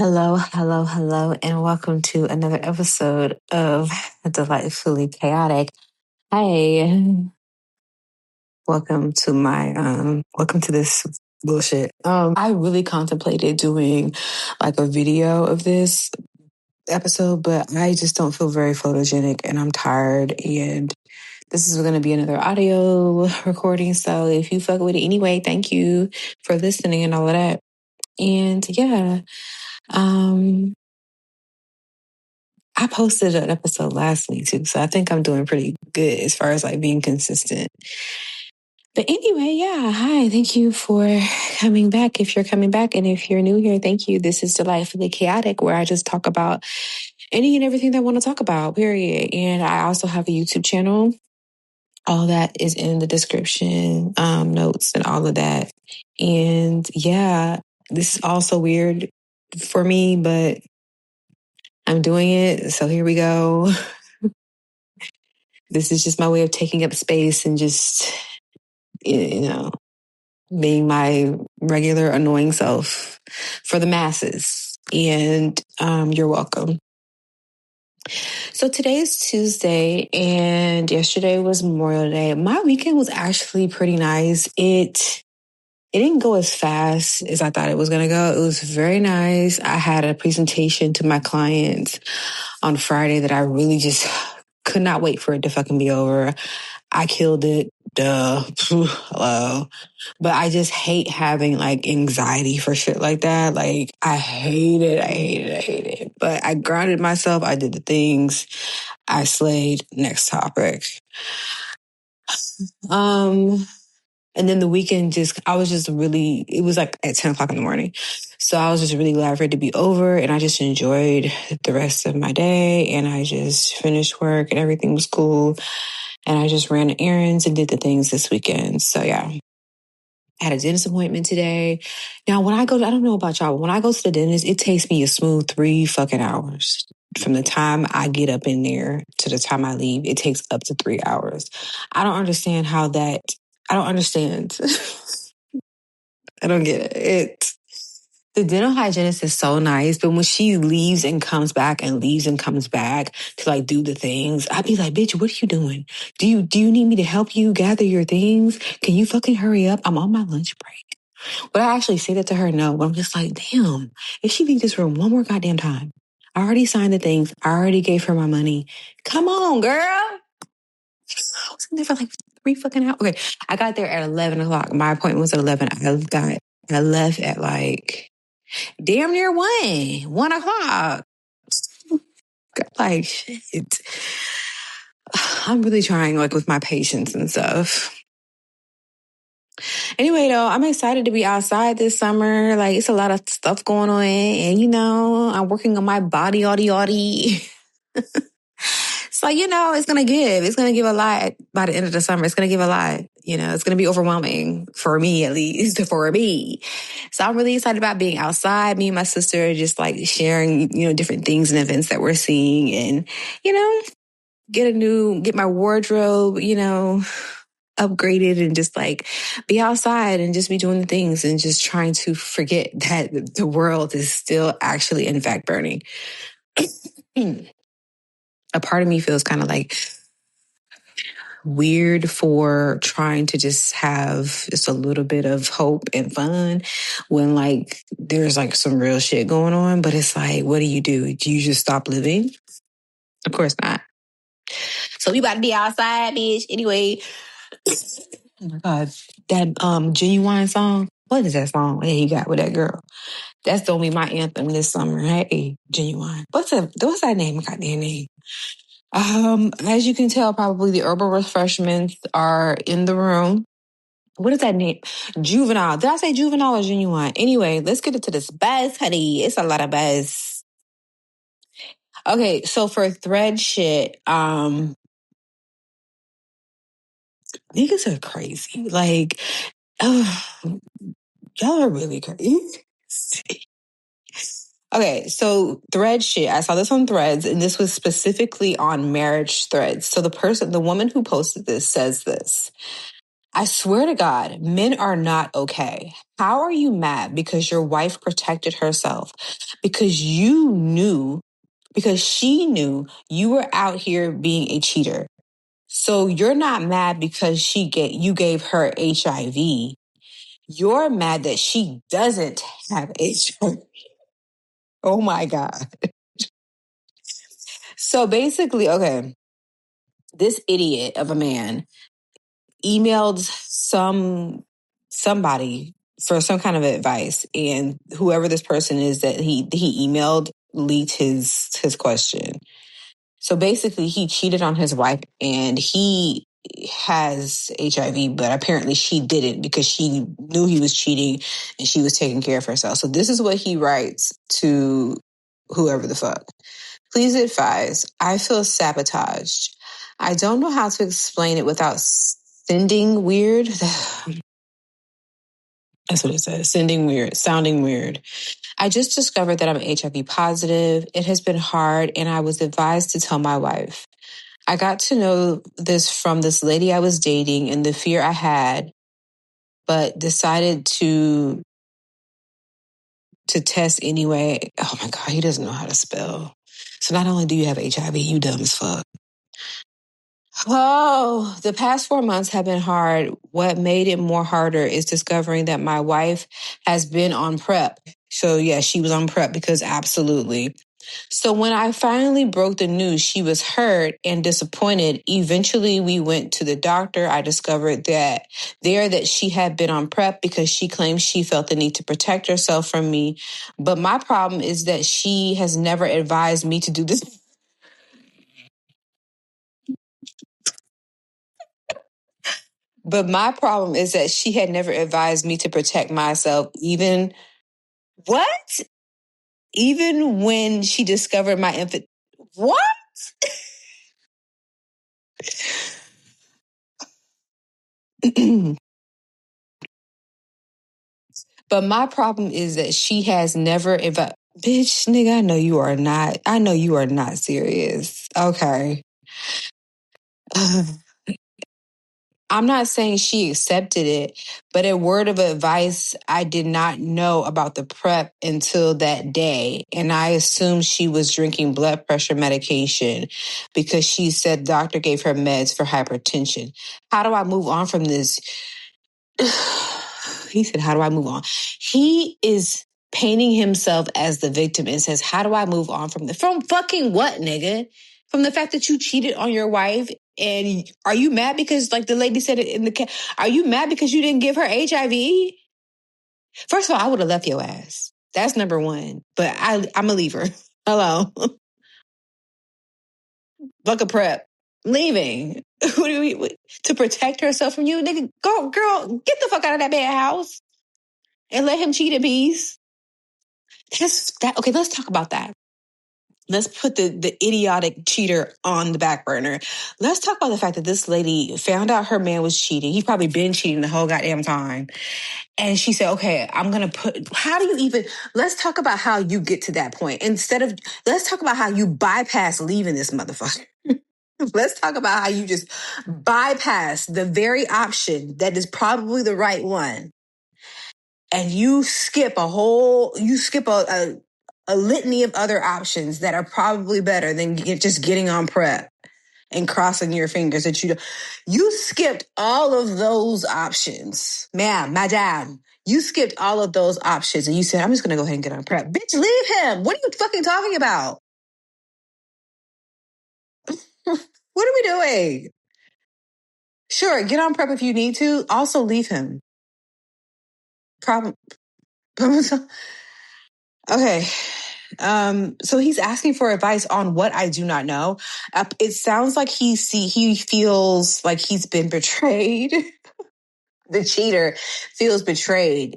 Hello, hello, hello, and welcome to another episode of Delightfully Chaotic. Hi, welcome to this bullshit. I really contemplated doing like a video of this episode, but I just don't feel very photogenic and I'm tired, and this is going to be another audio recording. So if you fuck with it anyway, thank you for listening and all of that. And yeah, I posted an episode last week too, so I think I'm doing pretty good as far as like being consistent. But anyway, yeah, hi, thank you for coming back. If you're coming back, and if you're new here, thank you. This is Delightfully Chaotic, where I just talk about any and everything that I want to talk about, period. And I also have a YouTube channel. All that is in the description, notes and all of that. And yeah, this is also weird for me, but I'm doing it. So here we go. This is just my way of taking up space and just, being my regular annoying self for the masses. And you're welcome. So today is Tuesday and yesterday was Memorial Day. My weekend was actually pretty nice. It didn't go as fast as I thought it was going to go. It was very nice. I had a presentation to my clients on Friday that I really just could not wait for it to fucking be over. I killed it. Duh. Hello. But I just hate having like anxiety for shit like that. Like I hate it. I hate it. I hate it. But I grounded myself. I did the things. I slayed. Next topic. And then the weekend it was like at 10 o'clock in the morning. So I was just really glad for it to be over, and I just enjoyed the rest of my day, and I just finished work and everything was cool. And I just ran errands and did the things this weekend. So yeah, I had a dentist appointment today. Now, I don't know about y'all, but when I go to the dentist, it takes me a smooth 3 fucking hours. From the time I get up in there to the time I leave, it takes up to 3 hours. I don't understand I don't understand. I don't get it. The dental hygienist is so nice, but when she leaves and comes back and leaves and comes back to like do the things, I'd be like, bitch, what are you doing? Do you need me to help you gather your things? Can you fucking hurry up? I'm on my lunch break. Would I actually say that to her? No, but I'm just like, damn, if she leave this room one more goddamn time, I already signed the things. I already gave her my money. Come on, girl. I was in there for like 3 fucking hours. Okay, I got there at 11 o'clock. My appointment was at 11. I left at like damn near 1 o'clock. Like, shit. I'm really trying, like, with my patience and stuff. Anyway, though, I'm excited to be outside this summer. Like, it's a lot of stuff going on. And, I'm working on my body, So, it's going to give. It's going to give a lot by the end of the summer. It's going to give a lot. It's going to be overwhelming for me, at least for me. So I'm really excited about being outside. Me and my sister are just like sharing, different things and events that we're seeing, and, get my wardrobe, upgraded, and just like be outside and just be doing the things and just trying to forget that the world is still actually in fact burning. A part of me feels kind of like weird for trying to just have just a little bit of hope and fun when like there's like some real shit going on. But it's like, what do? Do you just stop living? Of course not. So we about to be outside, bitch. Anyway. Oh my God. That Genuine song. What is that song that he got with that girl? That's gonna be my anthem this summer. Hey, Genuine. What's that name? I got their name. As you can tell, probably the herbal refreshments are in the room. What is that name? Juvenile. Did I say Juvenile or Genuine? Anyway, let's get into this buzz, honey. It's a lot of buzz. Okay, so for thread shit, niggas are crazy. Like, y'all are really crazy. Okay, so thread shit. I saw this on Threads, and this was specifically on marriage threads. So the woman who posted this says this. I swear to God, men are not okay. How are you mad because your wife protected herself? Because she knew you were out here being a cheater. So you're not mad because you gave her HIV. You're mad that she doesn't have HIV. Oh my God. So basically, okay, this idiot of a man emailed somebody for some kind of advice, and whoever this person is that he emailed leaked his question. So basically, he cheated on his wife, and he has HIV, but apparently she didn't because she knew he was cheating and she was taking care of herself. So this is what he writes to whoever the fuck. Please advise, I feel sabotaged. I don't know how to explain it without sounding weird. That's what it says. Sounding weird. I just discovered that I'm HIV positive. It has been hard, and I was advised to tell my wife. I got to know this from this lady I was dating and the fear I had, but decided to test anyway. Oh my God, he doesn't know how to spell. So not only do you have HIV, you dumb as fuck. Oh, the past 4 months have been hard. What made it more harder is discovering that my wife has been on PrEP. So yeah, she was on PrEP because absolutely. So when I finally broke the news, she was hurt and disappointed. Eventually, we went to the doctor. I discovered that she had been on PrEP because she claimed she felt the need to protect herself from me. But my problem is that she has never advised me to do this. But my problem is that she had never advised me to protect myself, even what? Even when she discovered my infant. What? But my problem is that she has never advised. Bitch, nigga, I know you are not serious. Okay. I'm not saying she accepted it, but a word of advice, I did not know about the PrEP until that day. And I assumed she was drinking blood pressure medication because she said doctor gave her meds for hypertension. How do I move on from this? He said, how do I move on? He is painting himself as the victim and says, how do I move on from this? From fucking what, nigga? From the fact that you cheated on your wife? And are you mad because, like the lady said it in are you mad because you didn't give her HIV? First of all, I would have left your ass. That's number one. But I'm a leaver. Hello. Buck a PrEP. Leaving. What do we to protect herself from you? Nigga, go, girl, get the fuck out of that bad house and let him cheat in peace. Okay, let's talk about that. Let's put the idiotic cheater on the back burner. Let's talk about the fact that this lady found out her man was cheating. He's probably been cheating the whole goddamn time. And she said, okay, how do you even, let's talk about how you get to that point. Let's talk about how you bypass leaving this motherfucker. Let's talk about how you just bypass the very option that is probably the right one. And you skip a litany of other options that are probably better than just getting on PrEP and crossing your fingers that you skipped all of those options. Madam, you skipped all of those options and you said, I'm just going to go ahead and get on PrEP. Bitch, leave him. What are you fucking talking about? What are we doing? Sure, get on PrEP if you need to. Also leave him. Problem. Okay. So he's asking for advice on what I do not know. It sounds like he feels like he's been betrayed. The cheater feels betrayed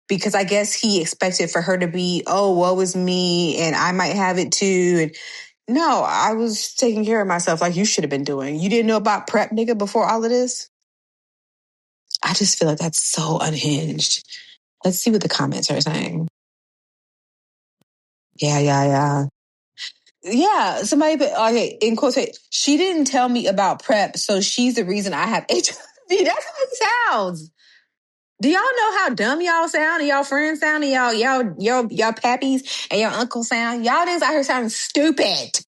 because I guess he expected for her to be, oh, woe is me, and I might have it too. And no, I was taking care of myself like you should have been doing. You didn't know about PrEP, nigga, before all of this? I just feel like that's so unhinged. Let's see what the comments are saying. Yeah. Yeah, somebody put, okay, in quotation, she didn't tell me about PrEP, so she's the reason I have HIV. That's how he sounds. Do y'all know how dumb y'all sound and y'all friends sound and y'all pappies and your uncle sound? Y'all niggas out here sounding stupid.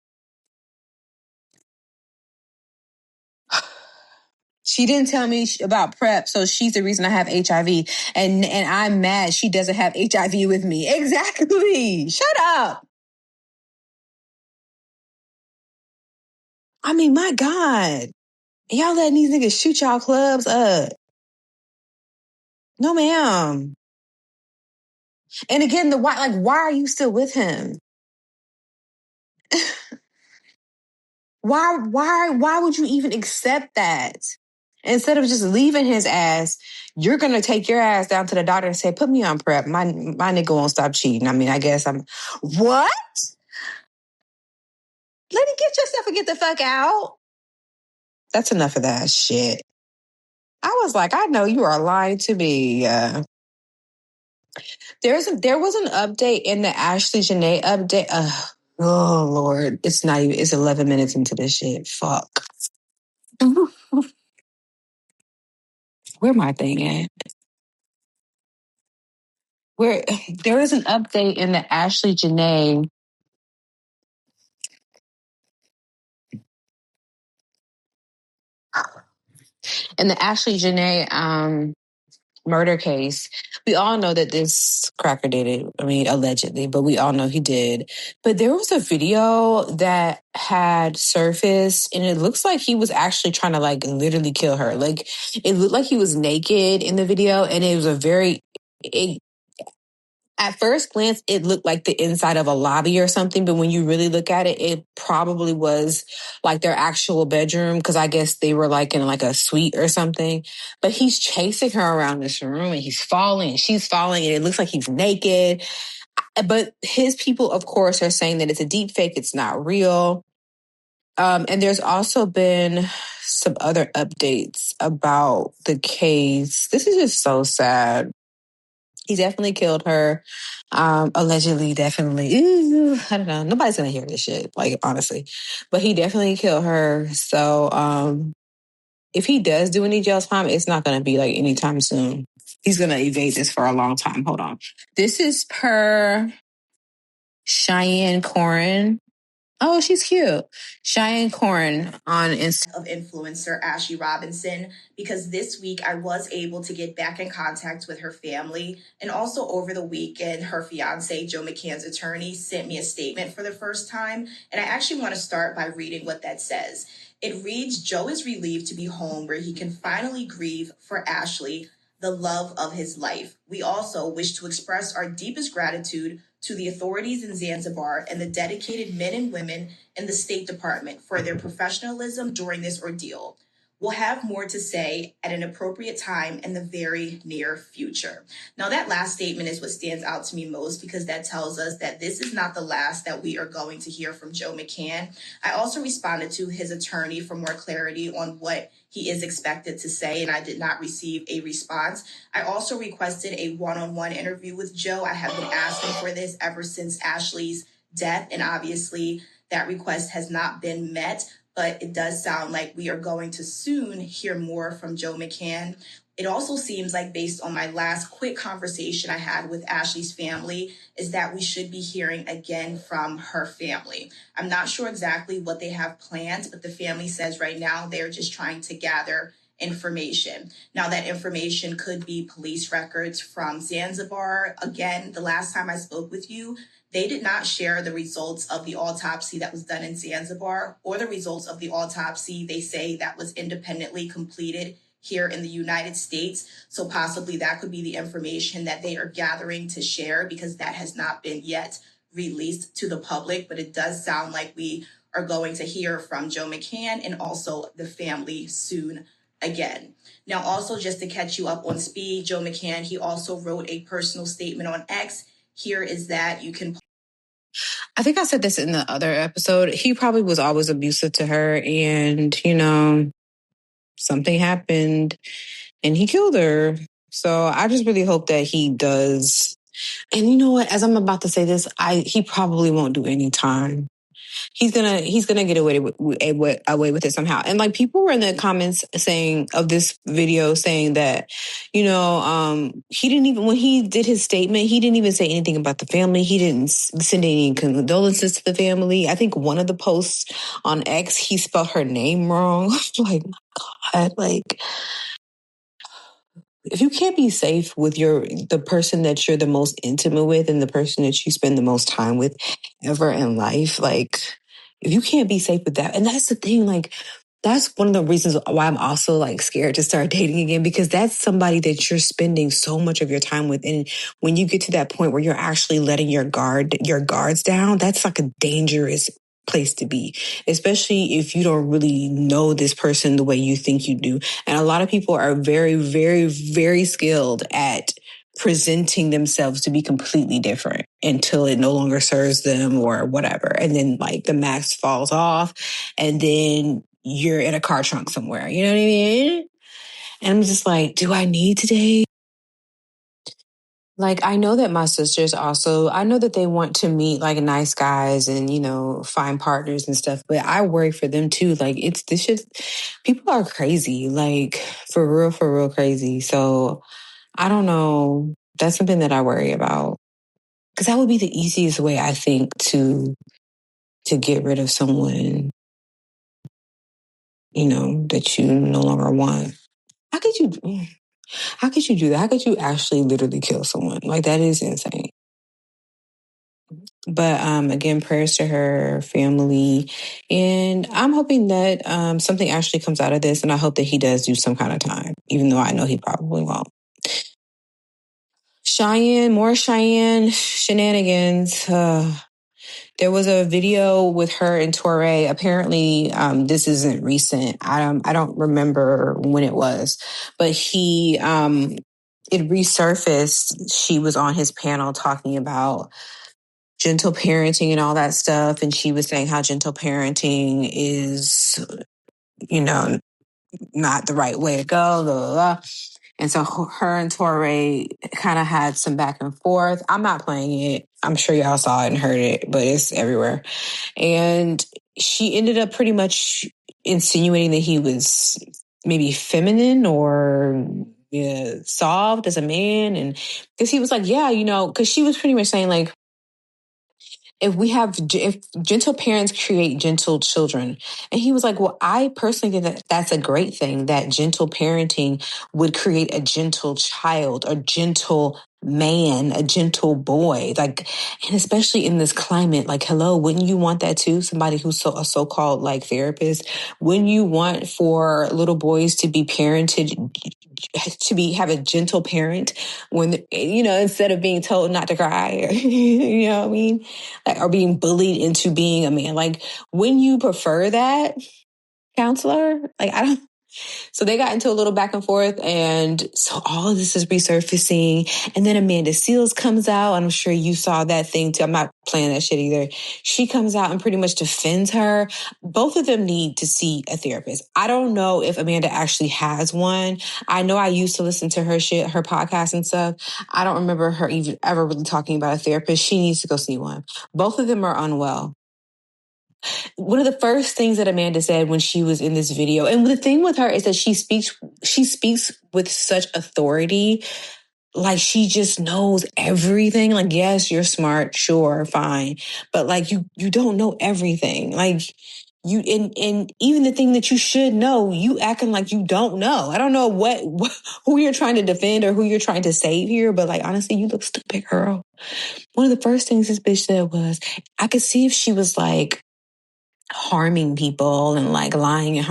She didn't tell me about PrEP, so she's the reason I have HIV. And I'm mad she doesn't have HIV with me. Exactly. Shut up. I mean, my God. Y'all letting these niggas shoot y'all clubs up. No, ma'am. And again, why are you still with him? Why would you even accept that? Instead of just leaving his ass, you're gonna take your ass down to the doctor and say, "Put me on PrEP. My nigga won't stop cheating." I mean, I guess I'm what? Let me get yourself and get the fuck out. That's enough of that shit. I was like, I know you are lying to me. There was an update in the Ashley Janae update. Oh Lord, it's not even. It's 11 minutes into this shit. Fuck. Where my thing at? Where there is an update in the Ashley Janae. In the Ashley Janae murder case, we all know that this cracker did it. I mean, allegedly, but we all know he did. But there was a video that had surfaced, and it looks like he was actually trying to like literally kill her. Like it looked like he was naked in the video, and it was a very. At first glance, it looked like the inside of a lobby or something, but when you really look at it, it probably was like their actual bedroom because I guess they were like in like a suite or something. But he's chasing her around this room and he's falling and she's falling and it looks like he's naked. But his people, of course, are saying that it's a deep fake, it's not real. And there's also been some other updates about the case. This is just so sad. He definitely killed her. Allegedly, definitely. Ooh, I don't know. Nobody's gonna hear this shit, like honestly. But he definitely killed her. So if he does do any jail time, it's not gonna be like anytime soon. He's gonna evade this for a long time. Hold on. This is per Cheyenne Corin. Oh, she's cute. Cheyenne Corin on Instagram. Of influencer Ashley Robinson, because this week I was able to get back in contact with her family. And also over the weekend, her fiance, Joe McCann's attorney, sent me a statement for the first time. And I actually want to start by reading what that says. It reads, Joe is relieved to be home where he can finally grieve for Ashley, the love of his life. We also wish to express our deepest gratitude to the authorities in Zanzibar and the dedicated men and women in the State Department for their professionalism during this ordeal. We'll have more to say at an appropriate time in the very near future. Now, that last statement is what stands out to me most because that tells us that this is not the last that we are going to hear from Joe McCann. I also responded to his attorney for more clarity on what he is expected to say, and I did not receive a response. I also requested a one-on-one interview with Joe. I have been asking for this ever since Ashley's death, and obviously that request has not been met, but it does sound like we are going to soon hear more from Joe McCann. It also seems like, based on my last quick conversation I had with Ashley's family, is that we should be hearing again from her family. I'm not sure exactly what they have planned, but the family says right now they're just trying to gather information. Now, that information could be police records from Zanzibar. Again, the last time I spoke with you, they did not share the results of the autopsy that was done in Zanzibar or the results of the autopsy they say that was independently completed here in the United States. So possibly that could be the information that they are gathering to share because that has not been yet released to the public. But it does sound like we are going to hear from Joe McCann and also the family soon again. Now, also just to catch you up on speed, Joe McCann, he also wrote a personal statement on X. Here is that you can. I think I said this in the other episode. He probably was always abusive to her, and something happened, and he killed her. So I just really hope that he does. And you know what? As I'm about to say this, he probably won't do any time. he's gonna get away with it somehow. And like people were in the comments saying of this video saying that, he didn't even, when he did his statement, he didn't even say anything about the family. He didn't send any condolences to the family. I think one of the posts on X, he spelled her name wrong. Like, my God, like, if you can't be safe with the person that you're the most intimate with and the person that you spend the most time with ever in life, like if you can't be safe with that, and that's the thing, like that's one of the reasons why I'm also like scared to start dating again, because that's somebody that you're spending so much of your time with. And when you get to that point where you're actually letting your guards down, that's like a dangerous place to be, especially if you don't really know this person the way you think you do. And a lot of people are very, very, very skilled at presenting themselves to be completely different until it no longer serves them or whatever. And then like the mask falls off and then you're in a car trunk somewhere. You know what I mean? And I'm just like, do I need to date? Like, I know that my sisters also, I know that they want to meet like nice guys and, find partners and stuff, but I worry for them too. Like, this just, people are crazy, like for real crazy. So I don't know. That's something that I worry about. Because that would be the easiest way, I think, to get rid of someone, that you no longer want. How could you do that? How could you actually literally kill someone? Like, that is insane. But again, prayers to her family. And I'm hoping that something actually comes out of this. And I hope that he does do some kind of time, even though I know he probably won't. More Cheyenne shenanigans. There was a video with her and Torre. Apparently, this isn't recent. I don't remember when it was, but it resurfaced. She was on his panel talking about gentle parenting and all that stuff. And she was saying how gentle parenting is, not the right way to go, blah, blah, blah. And so her and Torre kind of had some back and forth. I'm not playing it. I'm sure y'all saw it and heard it, but it's everywhere. And she ended up pretty much insinuating that he was maybe feminine or soft as a man. And because he was like, yeah, because she was pretty much saying like, if gentle parents create gentle children. And he was like, well, I personally think that that's a great thing, that gentle parenting would create a gentle child, a gentle man, a gentle boy. Like, and especially in this climate, like, hello, wouldn't you want that too? Somebody who's a so-called like therapist. Wouldn't you want for little boys to be parented, have a gentle parent when, instead of being told not to cry, you know what I mean? Like, or being bullied into being a man. Like, wouldn't you prefer that, counselor? Like, I don't. So they got into a little back and forth. And so all of this is resurfacing. And then Amanda Seales comes out. I'm sure you saw that thing too. I'm not playing that shit either. She comes out and pretty much defends her. Both of them need to see a therapist. I don't know if Amanda actually has one. I know I used to listen to her shit, her podcast and stuff. I don't remember her even ever really talking about a therapist. She needs to go see one. Both of them are unwell. One of the first things that Amanda said when she was in this video, and the thing with her is that she speaks with such authority. Like, she just knows everything. Like, yes, you're smart. Sure. Fine. But like, you don't know everything. Like, and even the thing that you should know, you acting like you don't know. I don't know who you're trying to defend or who you're trying to save here. But like, honestly, you look stupid, girl. One of the first things this bitch said was, I could see if she was like harming people and like lying and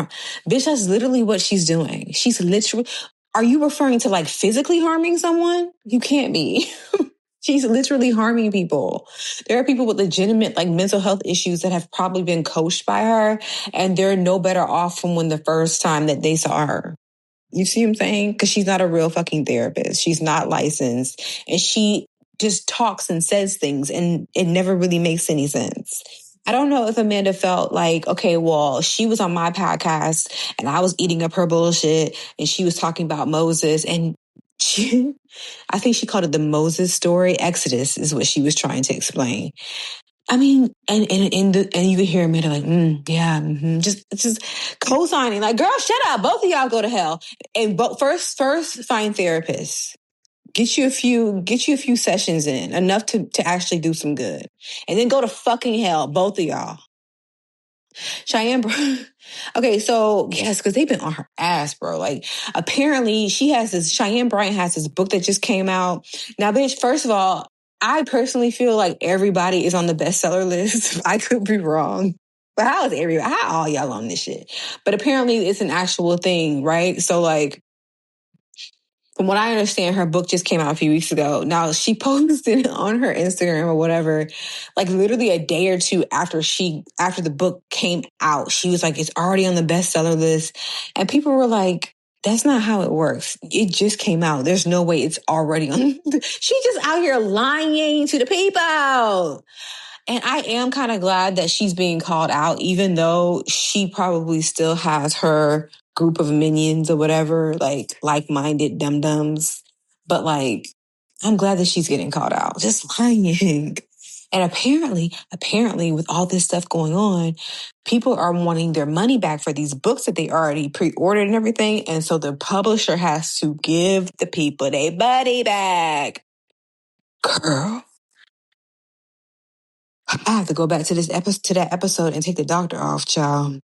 bitch, that's literally what she's doing. She's literally, are you referring to like physically harming someone? You can't be. She's literally harming people. There are people with legitimate like mental health issues that have probably been coached by her, and they're no better off from when the first time that they saw her. You see what I'm saying? Because she's not a real fucking therapist. She's not licensed. And she just talks and says things, and it never really makes any sense. I don't know if Amanda felt like, okay, well, she was on my podcast and I was eating up her bullshit and she was talking about Moses, and I think she called it the Moses story. Exodus is what she was trying to explain. I mean, and you can hear Amanda like, yeah, just co-signing. Like, girl, shut up. Both of y'all go to hell. And first find therapists. Get you a few sessions in, enough to actually do some good. And then go to fucking hell, both of y'all. Cheyenne, okay, so yes, because they've been on her ass, bro. Like, apparently Cheyenne Bryant has this book that just came out. Now, bitch, first of all, I personally feel like everybody is on the bestseller list. I could be wrong. But how all y'all on this shit? But apparently it's an actual thing, right? So like, from what I understand, her book just came out a few weeks ago. Now, she posted on her Instagram or whatever, like literally a day or two after the book came out, she was like, it's already on the bestseller list. And people were like, that's not how it works. It just came out. There's no way it's already on. She's just out here lying to the people. And I am kind of glad that she's being called out, even though she probably still has her group of minions or whatever, like-minded dum-dums. But like, I'm glad that she's getting called out. Just lying. And apparently with all this stuff going on, people are wanting their money back for these books that they already pre-ordered and everything. And so the publisher has to give the people their money back. Girl. I have to go back to that episode and take the doctor off, child.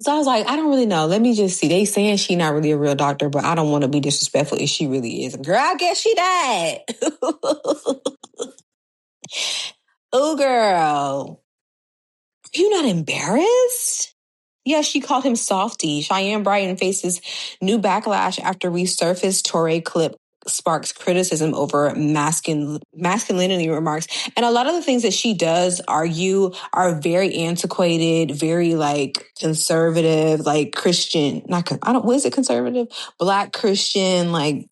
So I was like, I don't really know. Let me just see. They saying she not really a real doctor, but I don't want to be disrespectful if she really is. Girl, I guess she died. Oh, girl. Are you not embarrassed? Yeah, she called him softy. Cheyenne Bryant faces new backlash after resurfaced Torre clip sparks criticism over masculinity remarks. And a lot of the things that she does argue are very antiquated, very like conservative, like Christian, what is it, conservative? Black Christian, like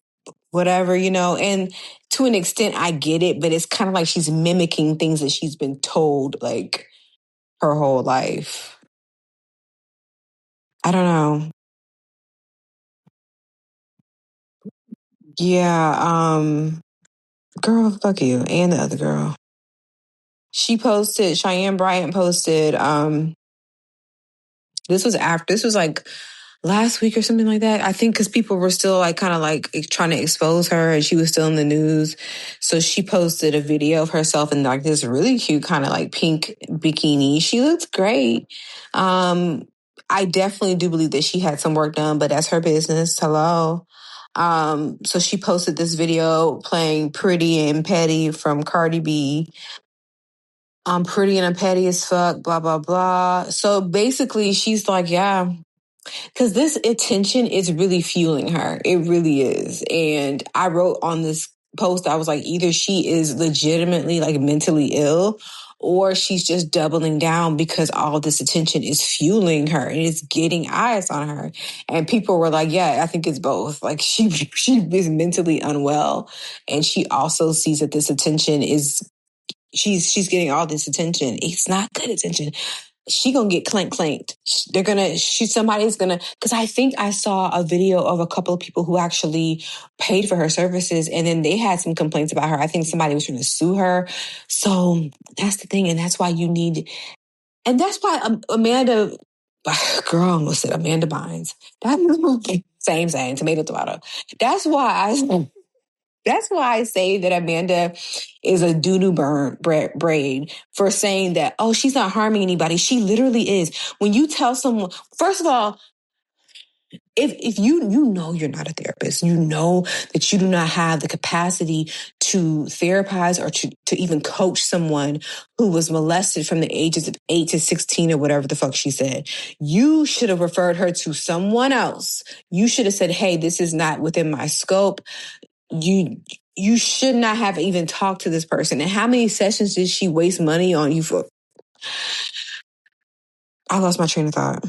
whatever, and to an extent I get it, but it's kind of like she's mimicking things that she's been told like her whole life. I don't know. Yeah, girl, fuck you. And the other girl. Cheyenne Bryant posted, this was like last week or something like that. I think because people were still like kind of like trying to expose her and she was still in the news. So she posted a video of herself in like this really cute kind of like pink bikini. She looks great. I definitely do believe that she had some work done, but that's her business. Hello. So she posted this video playing Pretty and Petty from Cardi B. I'm pretty and I'm petty as fuck, blah, blah, blah. So basically she's like, yeah, because this attention is really fueling her. It really is. And I wrote on this post, I was like, either she is legitimately like mentally ill or she's just doubling down because all this attention is fueling her and it's getting eyes on her. And people were like, yeah, I think it's both. Like she is mentally unwell. And she also sees that this attention is, she's getting all this attention. It's not good attention. She gonna get clanked. Somebody's gonna, because I think I saw a video of a couple of people who actually paid for her services and then they had some complaints about her. I think somebody was trying to sue her. So that's the thing. And that's why and that's why Amanda, girl, I almost said Amanda Bynes. Same, tomato. That's why I say that Amanda is a doo-doo brain for saying that, oh, she's not harming anybody. She literally is. When you tell someone, first of all, if you know you're not a therapist, you know that you do not have the capacity to therapize or to even coach someone who was molested from the ages of 8 to 16 or whatever the fuck she said, you should have referred her to someone else. You should have said, hey, this is not within my scope. You should not have even talked to this person. And how many sessions did she waste money on you for? I lost my train of thought.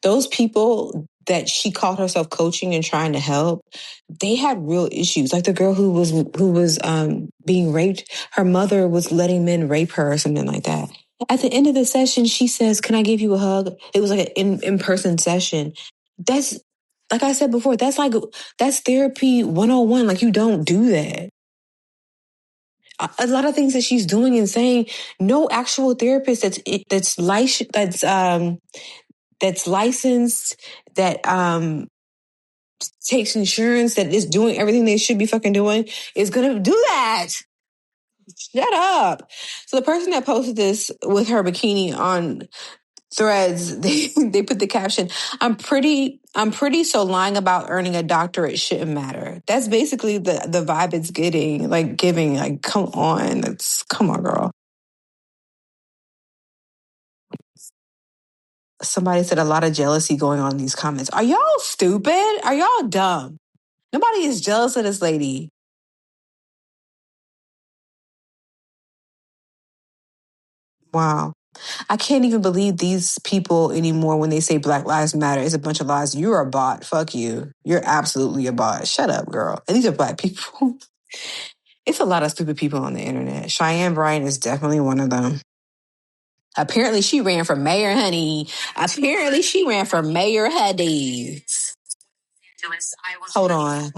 Those people that she called herself coaching and trying to help, they had real issues. Like the girl who was being raped, her mother was letting men rape her or something like that. At the end of the session, she says, "Can I give you a hug?" It was like an in-person session. like I said before, that's therapy 101. Like, you don't do that. A lot of things that she's doing and saying, no actual therapist that's licensed, that takes insurance, that is doing everything they should be fucking doing, is gonna do that. Shut up. So the person that posted this with her bikini on Threads, they put the caption, I'm pretty, so lying about earning a doctorate shouldn't matter. That's basically the vibe it's giving. Like, come on, girl. Somebody said a lot of jealousy going on in these comments. Are y'all stupid? Are y'all dumb? Nobody is jealous of this lady. Wow. I can't even believe these people anymore when they say Black Lives Matter. It's a bunch of lies. You're a bot. Fuck you. You're absolutely a bot. Shut up, girl. And these are Black people. It's a lot of stupid people on the internet. Cheyenne Bryant is definitely one of them. Apparently she ran for mayor, honey. Apparently she ran for mayor, honey. Hold on.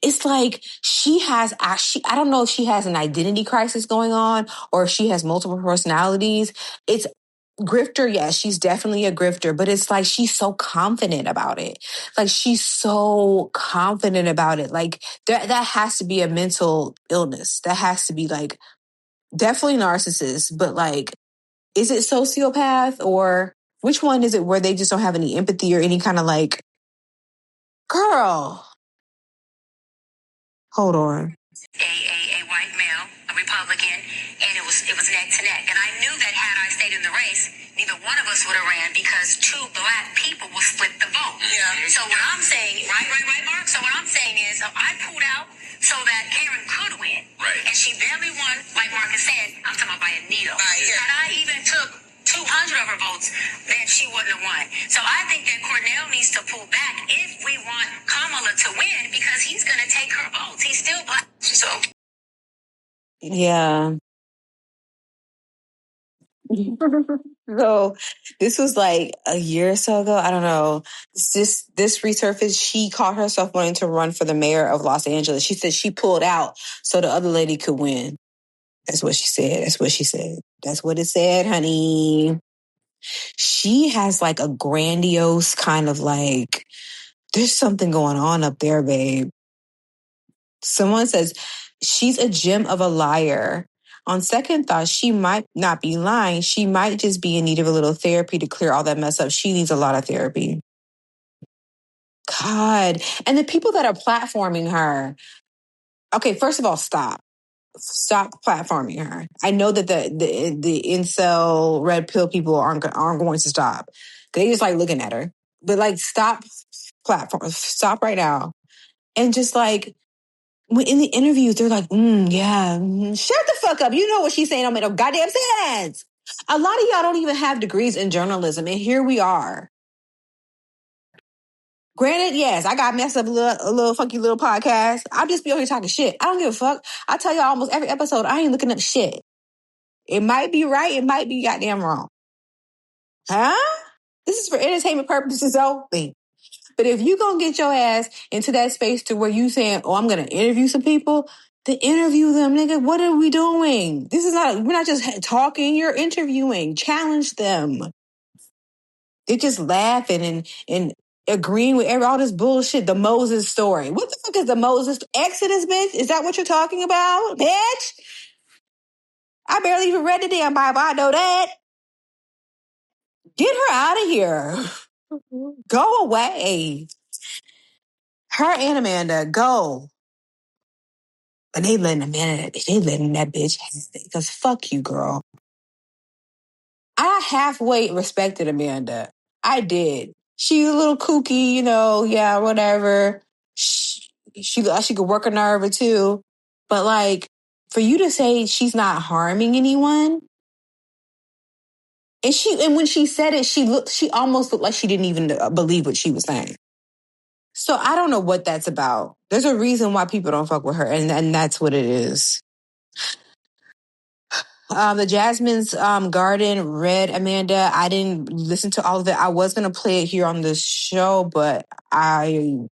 It's like I don't know if she has an identity crisis going on or if she has multiple personalities. It's grifter, yes, she's definitely a grifter, but it's like she's so confident about it. Like, she's so confident about it. Like, that has to be a mental illness. That has to be, like, definitely narcissist, but, like, is it sociopath, or which one is it, where they just don't have any empathy or any kind of, like, girl, hold on. A white male, a Republican, and it was neck to neck. And I knew that had I stayed in the race, neither one of us would have ran, because two Black people will split the vote. Yeah. So what I'm saying, right, Mark? So what I'm saying is, I pulled out so that Karen could win. Right. And she barely won, like Mark is saying, I'm talking about by a needle. Right. Yeah. Had I even took 200 of her votes, then she wouldn't have won. So I think that Cornell needs to pull back if we want Kamala to win, because he's going to take her votes. He's still Black. So. Yeah. So this was like a year or so ago. I don't know. This resurfaced. She caught herself wanting to run for the mayor of Los Angeles. She said she pulled out so the other lady could win. That's what she said. That's what it said, honey. She has like a grandiose kind of like, there's something going on up there, babe. Someone says she's a gem of a liar. On second thought, she might not be lying. She might just be in need of a little therapy to clear all that mess up. She needs a lot of therapy. God. And the people that are platforming her. Okay, first of all, stop. Stop platforming her. I know that the incel red pill people aren't going to stop. They just like looking at her. But like, stop platform. Stop right now. And just like, in the interviews, they're like, yeah, shut the fuck up. You know what she's saying don't make no goddamn sense. A lot of y'all don't even have degrees in journalism, and here we are. Granted, yes, I got messed up a little funky little podcast. I'll just be over here talking shit. I don't give a fuck. I tell y'all almost every episode, I ain't looking up shit. It might be right, it might be goddamn wrong. Huh? This is for entertainment purposes only. But if you gonna get your ass into that space to where you saying, oh, I'm gonna interview some people, then interview them, nigga. What are we doing? We're not just talking, you're interviewing. Challenge them. They're just laughing and agreeing with all this bullshit. The Moses story. What the fuck is the Moses Exodus, bitch? Is that what you're talking about, bitch? I barely even read the damn Bible. I know that. Get her out of here. Go away. Her and Amanda, go. But they letting that bitch have it. Because fuck you, girl. I halfway respected Amanda. I did. She a little kooky, yeah, whatever. She could work a nerve or two. But like, for you to say she's not harming anyone, and when she said it, she almost looked like she didn't even believe what she was saying. So I don't know what that's about. There's a reason why people don't fuck with her, and that's what it is. The Jasmine's Garden, Red, Amanda. I didn't listen to all of it. I was gonna play it here on the show, but I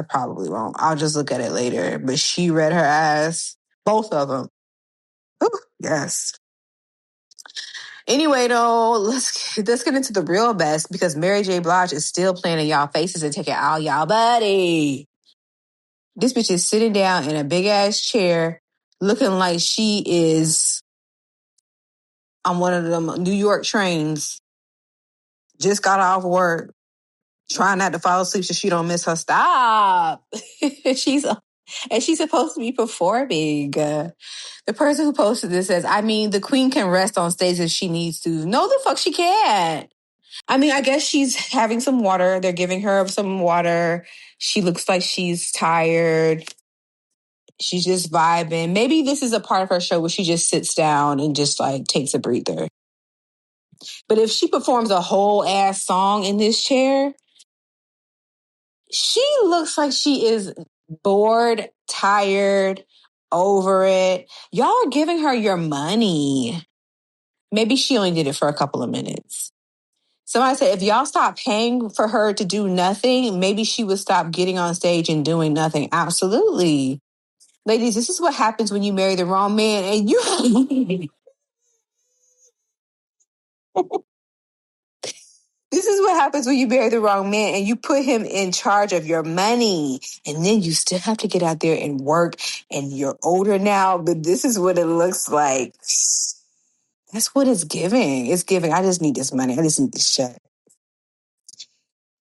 probably won't. I'll just look at it later. But she read her ass, both of them. Ooh, yes. Anyway, though, let's get into the real best because Mary J. Blige is still playing in y'all faces and taking all y'all buddy. This bitch is sitting down in a big ass chair, looking like she is on one of them New York trains. Just got off work, trying not to fall asleep so she don't miss her stop. she's and she's supposed to be performing. The person who posted this says, "I mean, the queen can rest on stage if she needs to." No, the fuck she can't. I mean, I guess she's having some water. They're giving her some water. She looks like she's tired. She's just vibing. Maybe this is a part of her show where she just sits down and just like takes a breather. But if she performs a whole ass song in this chair, she looks like she is bored, tired, over it. Y'all are giving her your money. Maybe she only did it for a couple of minutes. Somebody said, if y'all stop paying for her to do nothing, maybe she would stop getting on stage and doing nothing. Absolutely. Ladies, this is what happens when you marry the wrong man and you... This is what happens when you marry the wrong man and you put him in charge of your money. And then you still have to get out there and work. And you're older now, but this is what it looks like. That's what it's giving. It's giving. I just need this money. I just need this check.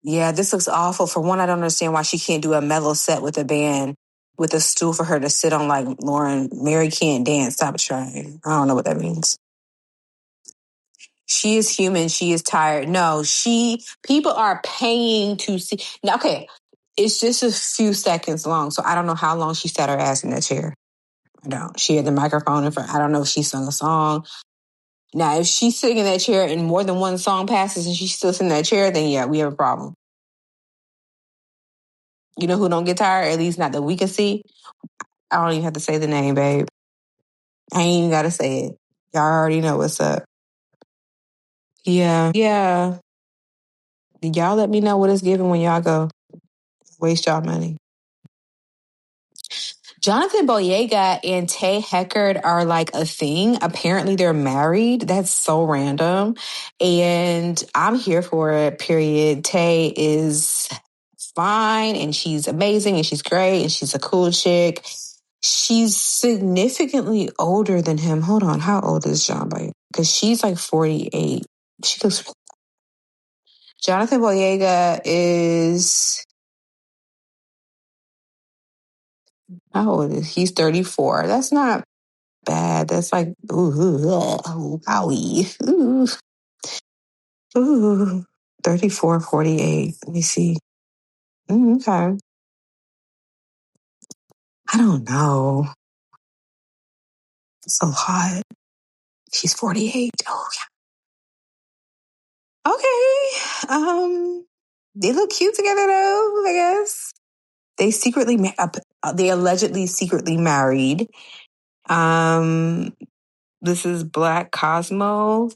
Yeah, this looks awful. For one, I don't understand why she can't do a mellow set with a band with a stool for her to sit on like Lauren. Mary can't dance. Stop trying. I don't know what that means. She is human. She is tired. No, people are paying to see. Now, okay, it's just a few seconds long. So I don't know how long she sat her ass in that chair. I don't. She had the microphone in front. I don't know if she sung a song. Now, if she's sitting in that chair and more than one song passes and she's still sitting in that chair, then yeah, we have a problem. You know who don't get tired? At least not that we can see. I don't even have to say the name, babe. I ain't even got to say it. Y'all already know what's up. Yeah. Yeah. Y'all let me know what it's giving when y'all go. Waste y'all money. Johnathan Boyega and Tae Heckard are like a thing. Apparently they're married. That's so random. And I'm here for it, period. Tae is fine and she's amazing and she's great and she's a cool chick. She's significantly older than him. Hold on. How old is John Boyega? Because she's like 48. She looks... Johnathan Boyega is... How old is he? He's 34. That's not bad. That's like, wowie. Ooh, 34, 48. Let me see. Okay. I don't know. It's so hot. She's 48. Oh, yeah. Okay. They look cute together though, I guess. They allegedly secretly married. This is Black Cosmo.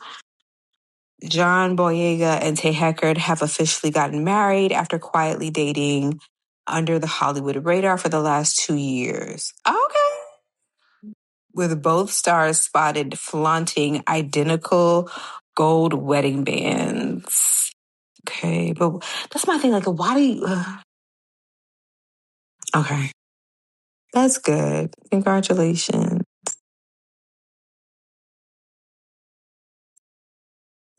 John Boyega and Tae Heckard have officially gotten married after quietly dating under the Hollywood radar for the last 2 years. Okay. With both stars spotted flaunting identical gold wedding bands. Okay, but that's my thing. Like, why do you... Okay. That's good. Congratulations.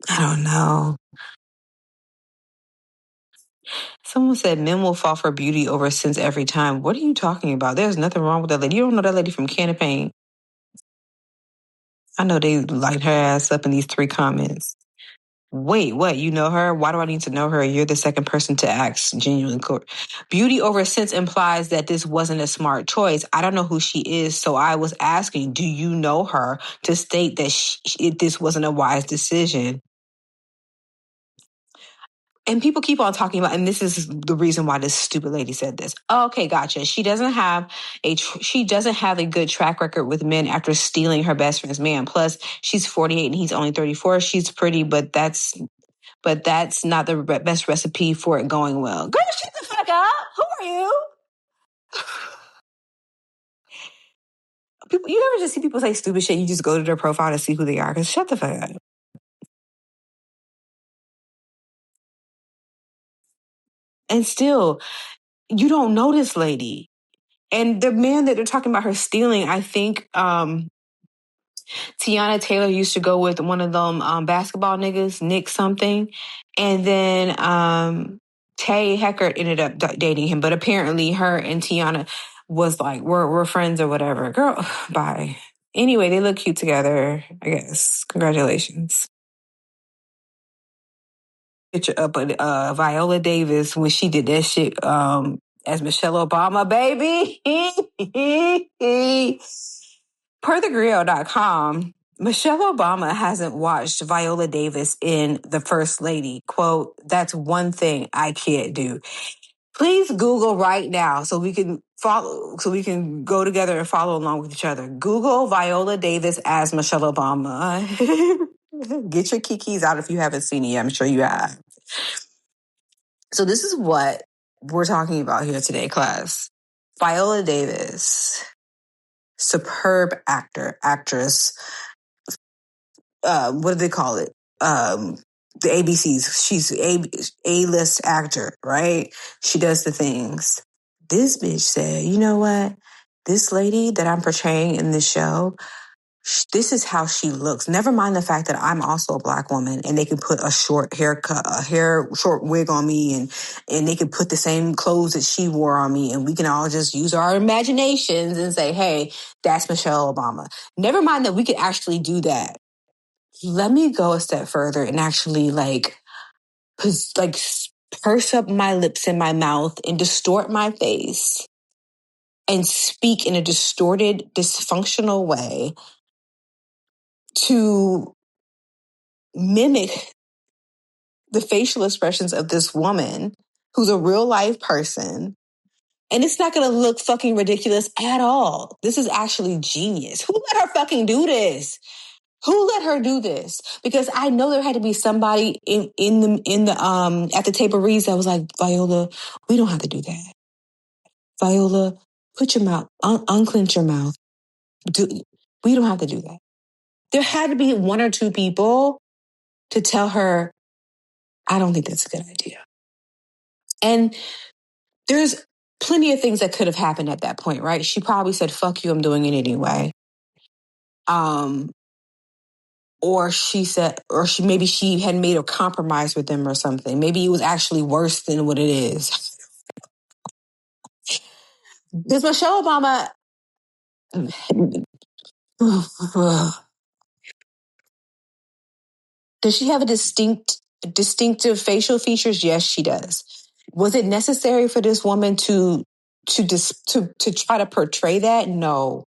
I don't know. Someone said men will fall for beauty over sense every time. What are you talking about? There's nothing wrong with that lady. You don't know that lady from Can of Paint. I know they light her ass up in these 3 comments. Wait, what? You know her? Why do I need to know her? You're the second person to ask genuine. Beauty over sense implies that this wasn't a smart choice. I don't know who she is, so I was asking, do you know her to state that this wasn't a wise decision? And people keep on talking about, and this is the reason why this stupid lady said this. Okay, gotcha. She doesn't have a good track record with men after stealing her best friend's man. Plus, she's 48 and he's only 34. She's pretty, but that's not the best recipe for it going well. Girl, shut the fuck up. Who are you? People, you never just see people say stupid shit. You just go to their profile to see who they are. Because shut the fuck up. And still, you don't know this lady. And the man that they're talking about her stealing, I think Tiana Taylor used to go with one of them basketball niggas, Nick something. And then Tae Heckard ended up dating him. But apparently her and Tiana was like, we're friends or whatever. Girl, bye. Anyway, they look cute together, I guess. Congratulations. Picture up of Viola Davis when she did that shit as Michelle Obama, baby. Per thegrill.com, Michelle Obama hasn't watched Viola Davis in The First Lady. Quote, that's one thing I can't do. Please Google right now so we can go together and follow along with each other. Google Viola Davis as Michelle Obama. Get your kikis out if you haven't seen it yet. I'm sure you have. So this is what we're talking about here today, class. Viola Davis, superb actress. What do they call it? The ABCs. She's A-list actor, right? She does the things. This bitch said, you know what? This lady that I'm portraying in this show, this is how she looks. Never mind the fact that I'm also a Black woman and they can put a short haircut, short wig on me and they can put the same clothes that she wore on me and we can all just use our imaginations and say, hey, that's Michelle Obama. Never mind that we could actually do that. Let me go a step further and actually purse up my lips and my mouth and distort my face and speak in a distorted, dysfunctional way to mimic the facial expressions of this woman who's a real life person. And it's not going to look fucking ridiculous at all. This is actually genius. Who let her fucking do this? Who let her do this? Because I know there had to be somebody in the at the table reads that was like, Viola, we don't have to do that. Viola, put your mouth, unclench your mouth. We don't have to do that. There had to be one or two people to tell her, I don't think that's a good idea. And there's plenty of things that could have happened at that point, right? She probably said, fuck you, I'm doing it anyway. Or she maybe she had made a compromise with them or something. Maybe it was actually worse than what it is. Does Michelle Obama does she have a distinctive facial features? Yes, she does. Was it necessary for this woman to try to portray that? No.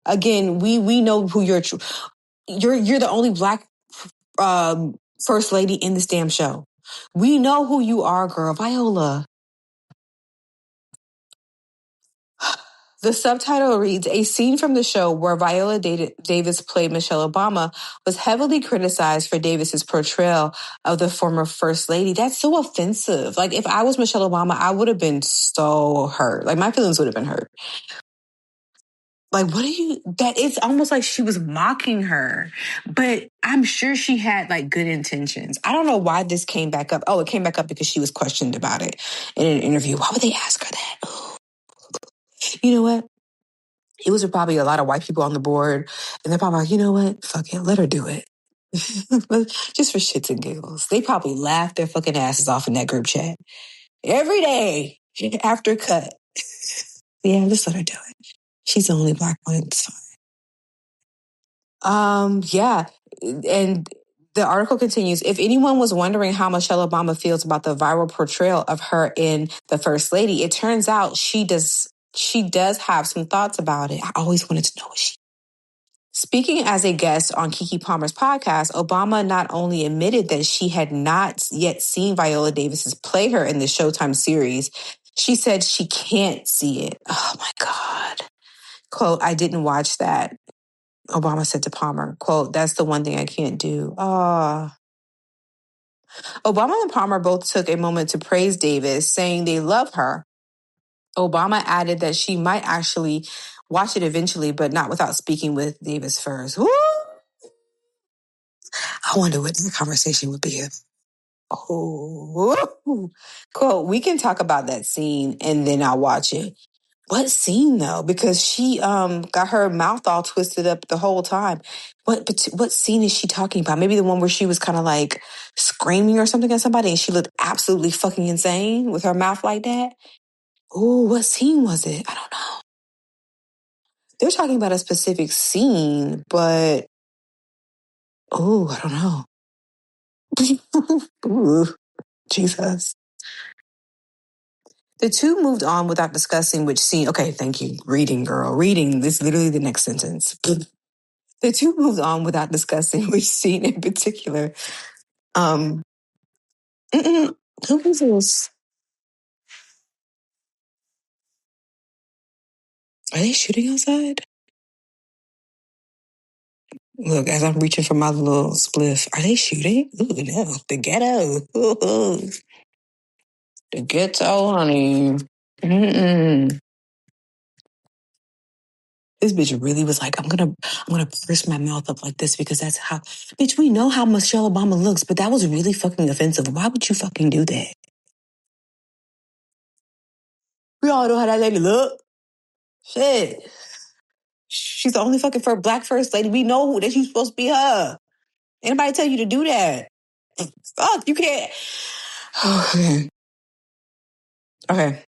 Again, we know who you're the only Black first lady in this damn show. We know who you are, girl. Viola. The subtitle reads, a scene from the show where Viola Davis played Michelle Obama was heavily criticized for Davis's portrayal of the former first lady. That's so offensive. Like, if I was Michelle Obama, I would have been so hurt. Like, my feelings would have been hurt. Like, it's almost like she was mocking her, but I'm sure she had like good intentions. I don't know why this came back up. Oh, it came back up because she was questioned about it in an interview. Why would they ask her that? Oh. You know what? It was probably a lot of white people on the board, and they're probably like, you know what? Fuck it, let her do it. Just for shits and giggles. They probably laughed their fucking asses off in that group chat every day after cut. Yeah, just let her do it. She's the only Black one. It's fine. Yeah. And the article continues, if anyone was wondering how Michelle Obama feels about the viral portrayal of her in The First Lady, it turns out she does have some thoughts about it. I always wanted to know what Speaking as a guest on Keke Palmer's podcast, Obama not only admitted that she had not yet seen Viola Davis's play her in the Showtime series, she said she can't see it. Oh my God. Quote, I didn't watch that. Obama said to Palmer, quote, that's the one thing I can't do. Oh. Obama and Palmer both took a moment to praise Davis, saying they love her. Obama added that she might actually watch it eventually, but not without speaking with Davis first. Woo! I wonder what the conversation would be. Oh, quote, we can talk about that scene and then I'll watch it. What scene though? Because she got her mouth all twisted up the whole time. What scene is she talking about? Maybe the one where she was kind of like screaming or something at somebody and she looked absolutely fucking insane with her mouth like that. Oh, what scene was it? I don't know. They're talking about a specific scene, but oh, I don't know. Ooh, Jesus. The two moved on without discussing which scene. Okay, thank you. Reading, girl. Reading. This is literally the next sentence. The two moved on without discussing which scene in particular. Um, who was this? Are they shooting outside? Look, as I'm reaching for my little spliff, are they shooting? Ooh, no, the ghetto. Ooh, the ghetto, honey. Mm-mm. This bitch really was like, I'm gonna purse my mouth up like this because that's how, bitch, we know how Michelle Obama looks, but that was really fucking offensive. Why would you fucking do that? We all know how that lady look. Shit. She's the only fucking black first lady. We know that she's supposed to be her. Anybody tell you to do that? Fuck, you can't. Okay. Okay.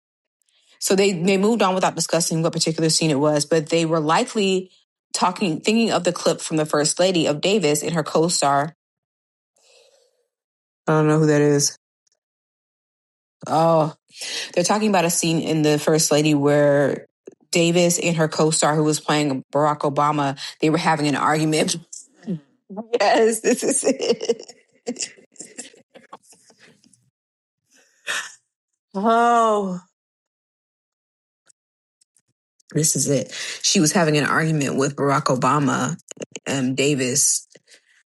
So they moved on without discussing what particular scene it was, but they were likely thinking of the clip from the First Lady of Davis and her co-star. I don't know who that is. Oh, they're talking about a scene in the First Lady where Davis and her co-star who was playing Barack Obama, they were having an argument. Yes, this is it. Oh, this is it. She was having an argument with Barack Obama, Davis,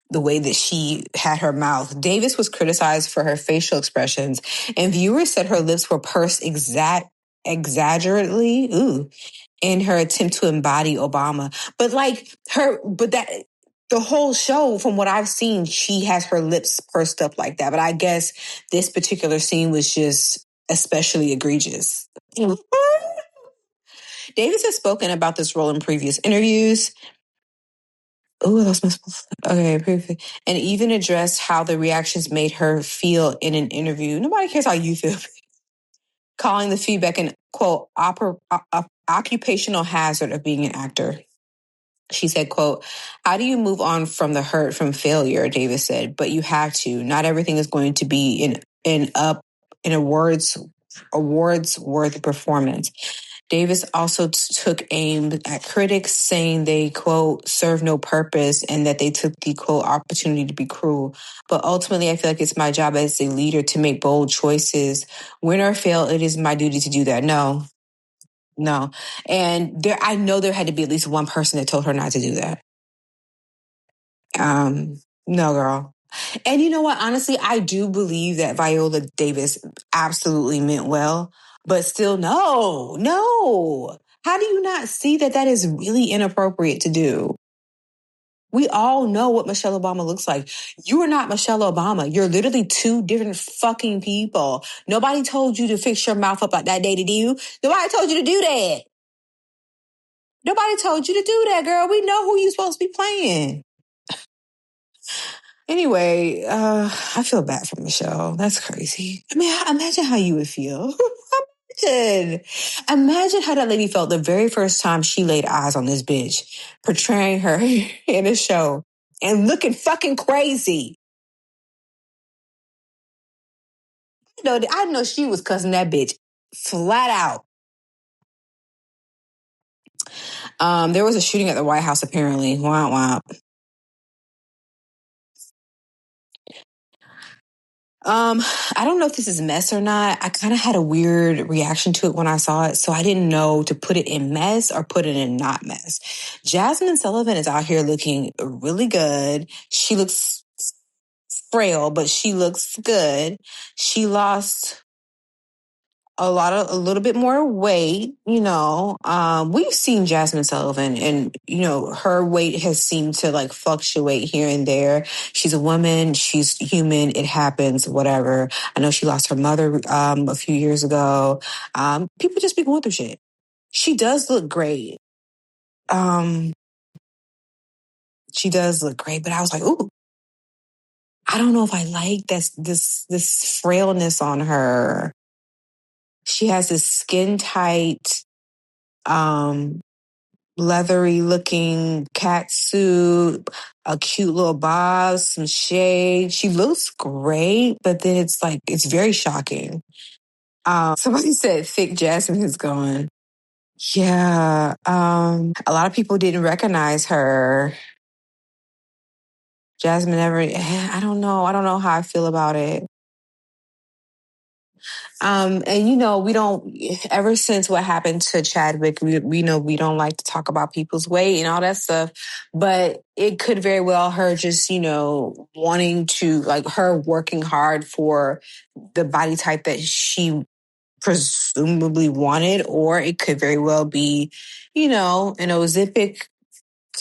the way that she had her mouth. Davis was criticized for her facial expressions, and viewers said her lips were pursed exaggerately. Ooh, in her attempt to embody Obama. But that the whole show, from what I've seen, she has her lips pursed up like that. But I guess this particular scene was just especially egregious. Davis has spoken about this role in previous interviews. Oh, that's my okay, perfect. And even addressed how the reactions made her feel in an interview. Nobody cares how you feel. Calling the feedback an quote occupational hazard of being an actor. She said, quote, how do you move on from the hurt from failure? Davis said, but you have to. Not everything is going to be in awards worthy performance. Davis also took aim at critics, saying they, quote, serve no purpose and that they took the, quote, opportunity to be cruel. But ultimately, I feel like it's my job as a leader to make bold choices. Win or fail, it is my duty to do that. No. And I know there had to be at least one person that told her not to do that. No, girl. And you know what? Honestly, I do believe that Viola Davis absolutely meant well, but still, no. How do you not see that that is really inappropriate to do? We all know what Michelle Obama looks like. You are not Michelle Obama. You're literally two different fucking people. Nobody told you to fix your mouth up like that day to do. Nobody told you to do that. Nobody told you to do that, girl. We know who you're supposed to be playing. Anyway, I feel bad for Michelle. That's crazy. I mean, imagine how you would feel. Imagine how that lady felt the very first time she laid eyes on this bitch, portraying her in a show and looking fucking crazy. I know she was cussing that bitch flat out. There was a shooting at the White House, apparently. Wow, wow. I don't know if this is mess or not. I kind of had a weird reaction to it when I saw it, so I didn't know to put it in mess or put it in not mess. Jasmine Sullivan is out here looking really good. She looks frail, but she looks good. She lost a little bit more weight, we've seen Jasmine Sullivan and, her weight has seemed to like fluctuate here and there. She's a woman. She's human. It happens, whatever. I know she lost her mother, a few years ago. People just be going through shit. She does look great. Um, she does look great, but I was like, ooh, I don't know if I like this frailness on her. She has this skin tight, um, leathery looking cat suit, a cute little bob, some shade. She looks great, but then it's very shocking. Somebody said thick Jasmine is gone. Yeah. A lot of people didn't recognize her. Jasmine never, I don't know. I don't know how I feel about it. And we don't, ever since what happened to Chadwick, we know we don't like to talk about people's weight and all that stuff, but it could very well her just, wanting to like her working hard for the body type that she presumably wanted, or it could very well be, an Ozempic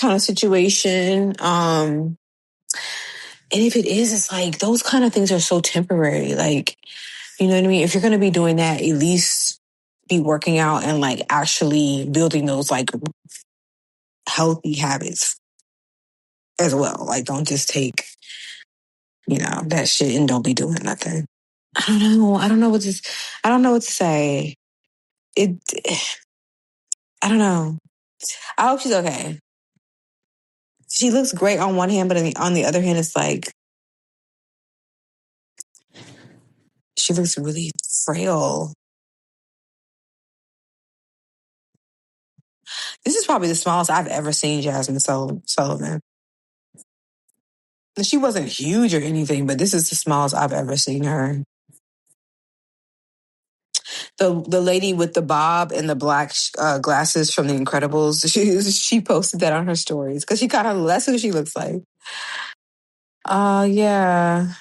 kind of situation. And if it is, it's like those kind of things are so temporary. Like, you know what I mean? If you're going to be doing that, at least be working out and like actually building those like healthy habits as well. Like, don't just take, that shit and don't be doing nothing. I don't know. I don't know what to say. It, I don't know. I hope she's okay. She looks great on one hand, but on the other hand, it's like she looks really frail. This is probably the smallest I've ever seen Jasmine Sullivan. She wasn't huge or anything, but this is the smallest I've ever seen her. The lady with the bob and the black glasses from The Incredibles, she posted that on her stories because that's who she looks like. Yeah.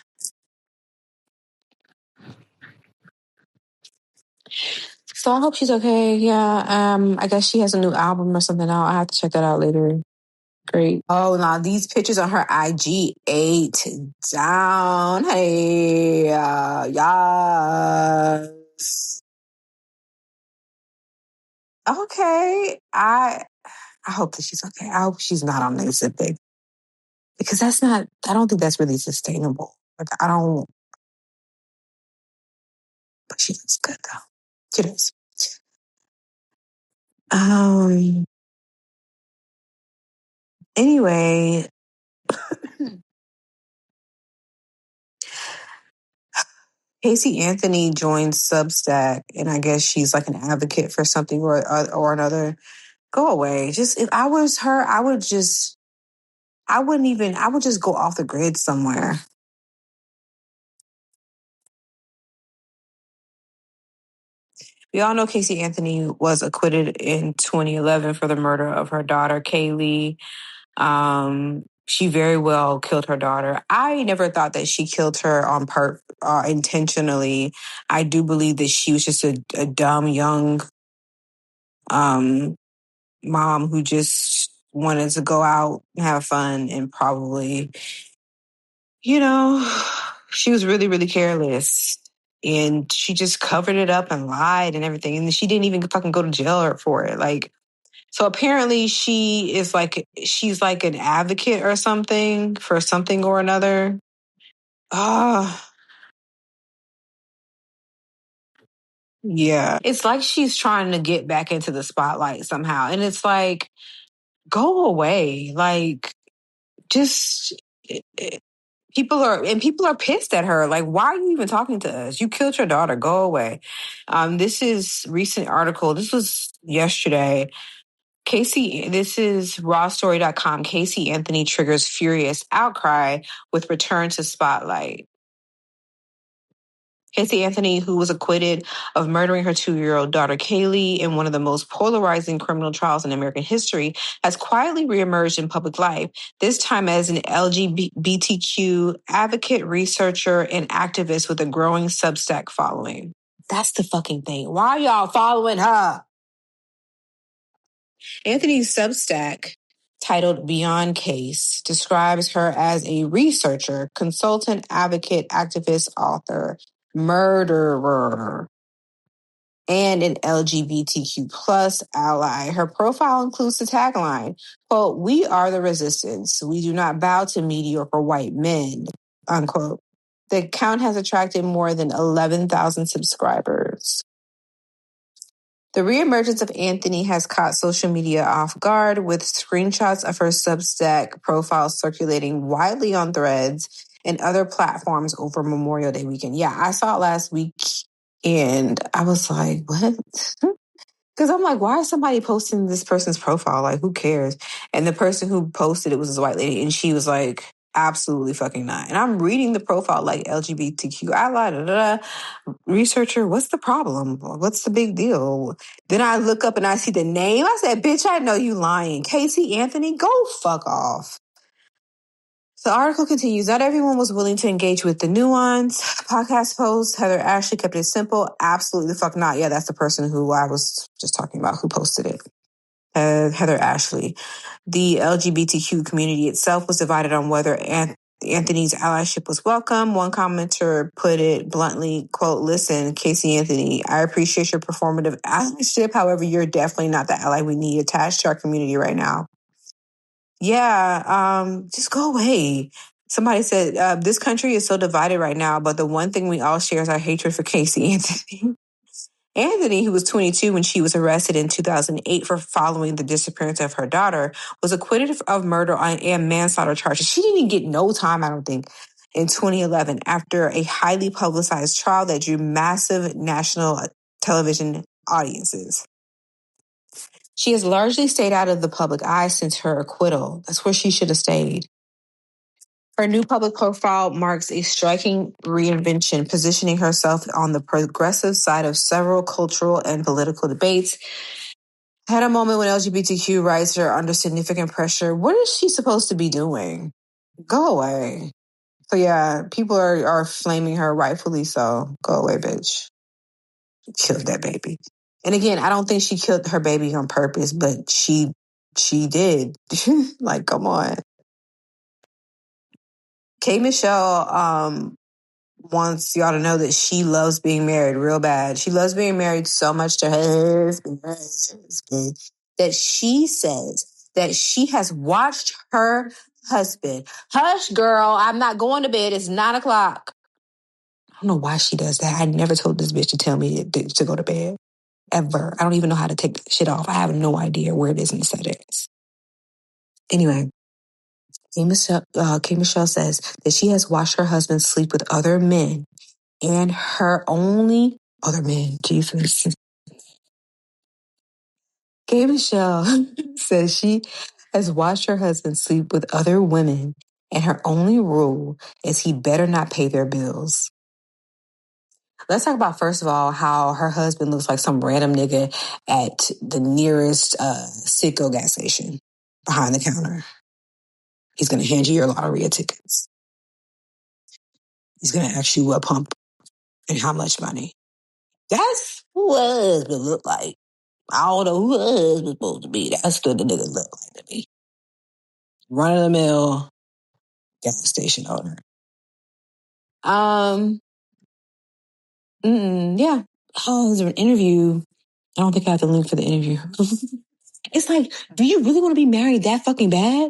So I hope she's okay. Yeah. I guess she has a new album or something out. I have to check that out later. Great. Oh, now these pictures on her IG ate down. Hey, yes. Okay. I hope that she's okay. I hope she's not on Ozempic because I don't think that's really sustainable. Like, I don't, but she looks good though. She does. Um, anyway, Casey Anthony joined Substack, and I guess she's like an advocate for something or another. Go away. Just if I was her, I would just go off the grid somewhere. We all know Casey Anthony was acquitted in 2011 for the murder of her daughter, Kaylee. She very well killed her daughter. I never thought that she killed her on intentionally. I do believe that she was just a dumb young um, mom who just wanted to go out and have fun and probably, she was really, really careless. And she just covered it up and lied and everything. And she didn't even fucking go to jail for it. Like, so apparently she's like an advocate or something for something or another. Yeah. It's like she's trying to get back into the spotlight somehow. And it's like, go away. Like, just people are pissed at her. Like, why are you even talking to us? You killed your daughter. Go away. This is recent article. This was yesterday. This is rawstory.com. Casey Anthony triggers furious outcry with return to spotlight. Casey Anthony, who was acquitted of murdering her 2-year-old daughter Kaylee in one of the most polarizing criminal trials in American history, has quietly reemerged in public life, this time as an LGBTQ advocate, researcher, and activist with a growing Substack following. That's the fucking thing. Why are y'all following her? Anthony's Substack, titled Beyond Case, describes her as a researcher, consultant, advocate, activist, author, murderer, and an LGBTQ plus ally. Her profile includes the tagline, quote, "We are the resistance. We do not bow to mediocre white men," unquote. The account has attracted more than 11,000 subscribers. The reemergence of Anthony has caught social media off guard, with screenshots of her Substack profile circulating widely on Threads and other platforms over Memorial Day weekend. Yeah, I saw it last week and I was like, what? Because I'm like, why is somebody posting this person's profile? Like, who cares? And the person who posted it was this white lady, and she was like, absolutely fucking not. And I'm reading the profile like LGBTQ ally, researcher. What's the problem? What's the big deal? Then I look up and I see the name. I said, bitch, I know you lying. Casey Anthony, go fuck off. The article continues, not everyone was willing to engage with the nuance. Podcast host Heather Ashley kept it simple. Absolutely the fuck not. Yeah, that's the person who I was just talking about who posted it. Heather Ashley. The LGBTQ community itself was divided on whether Anthony's allyship was welcome. One commenter put it bluntly, quote, "Listen, Casey Anthony, I appreciate your performative allyship. However, you're definitely not the ally we need attached to our community right now." Yeah, just go away. Somebody said, this country is so divided right now, but the one thing we all share is our hatred for Casey Anthony. Anthony, who was 22 when she was arrested in 2008 for following the disappearance of her daughter, was acquitted of murder and manslaughter charges. She didn't even get no time, I don't think, in 2011 after a highly publicized trial that drew massive national television audiences. She has largely stayed out of the public eye since her acquittal. That's where she should have stayed. Her new public profile marks a striking reinvention, positioning herself on the progressive side of several cultural and political debates. Had a moment when LGBTQ rights are under significant pressure. What is she supposed to be doing? Go away. So yeah, people are flaming her, rightfully so. Go away, bitch. Killed that baby. And again, I don't think she killed her baby on purpose, but she did. Like, come on. K. Michelle wants y'all to know that she loves being married real bad. She loves being married so much to her husband that she says that she has watched her husband. Hush, girl, I'm not going to bed. It's 9:00. I don't know why she does that. I never told this bitch to tell me to go to bed. Ever. I don't even know how to take shit off. I have no idea where it is in the settings. Anyway, K. Michelle says that she has watched her husband sleep with other men and her only other men. Jesus. K. Michelle says she has watched her husband sleep with other women and her only rule is he better not pay their bills. Let's talk about, first of all, how her husband looks like some random nigga at the nearest Citgo gas station behind the counter. He's going to hand you your lottery tickets. He's going to ask you what pump and how much money. That's who husband look like. I don't know who husband supposed to be. That's what the nigga look like to me. Run-of-the-mill gas station owner. Yeah. Oh, there's an interview. I don't think I have the link for the interview. It's like, do you really want to be married that fucking bad?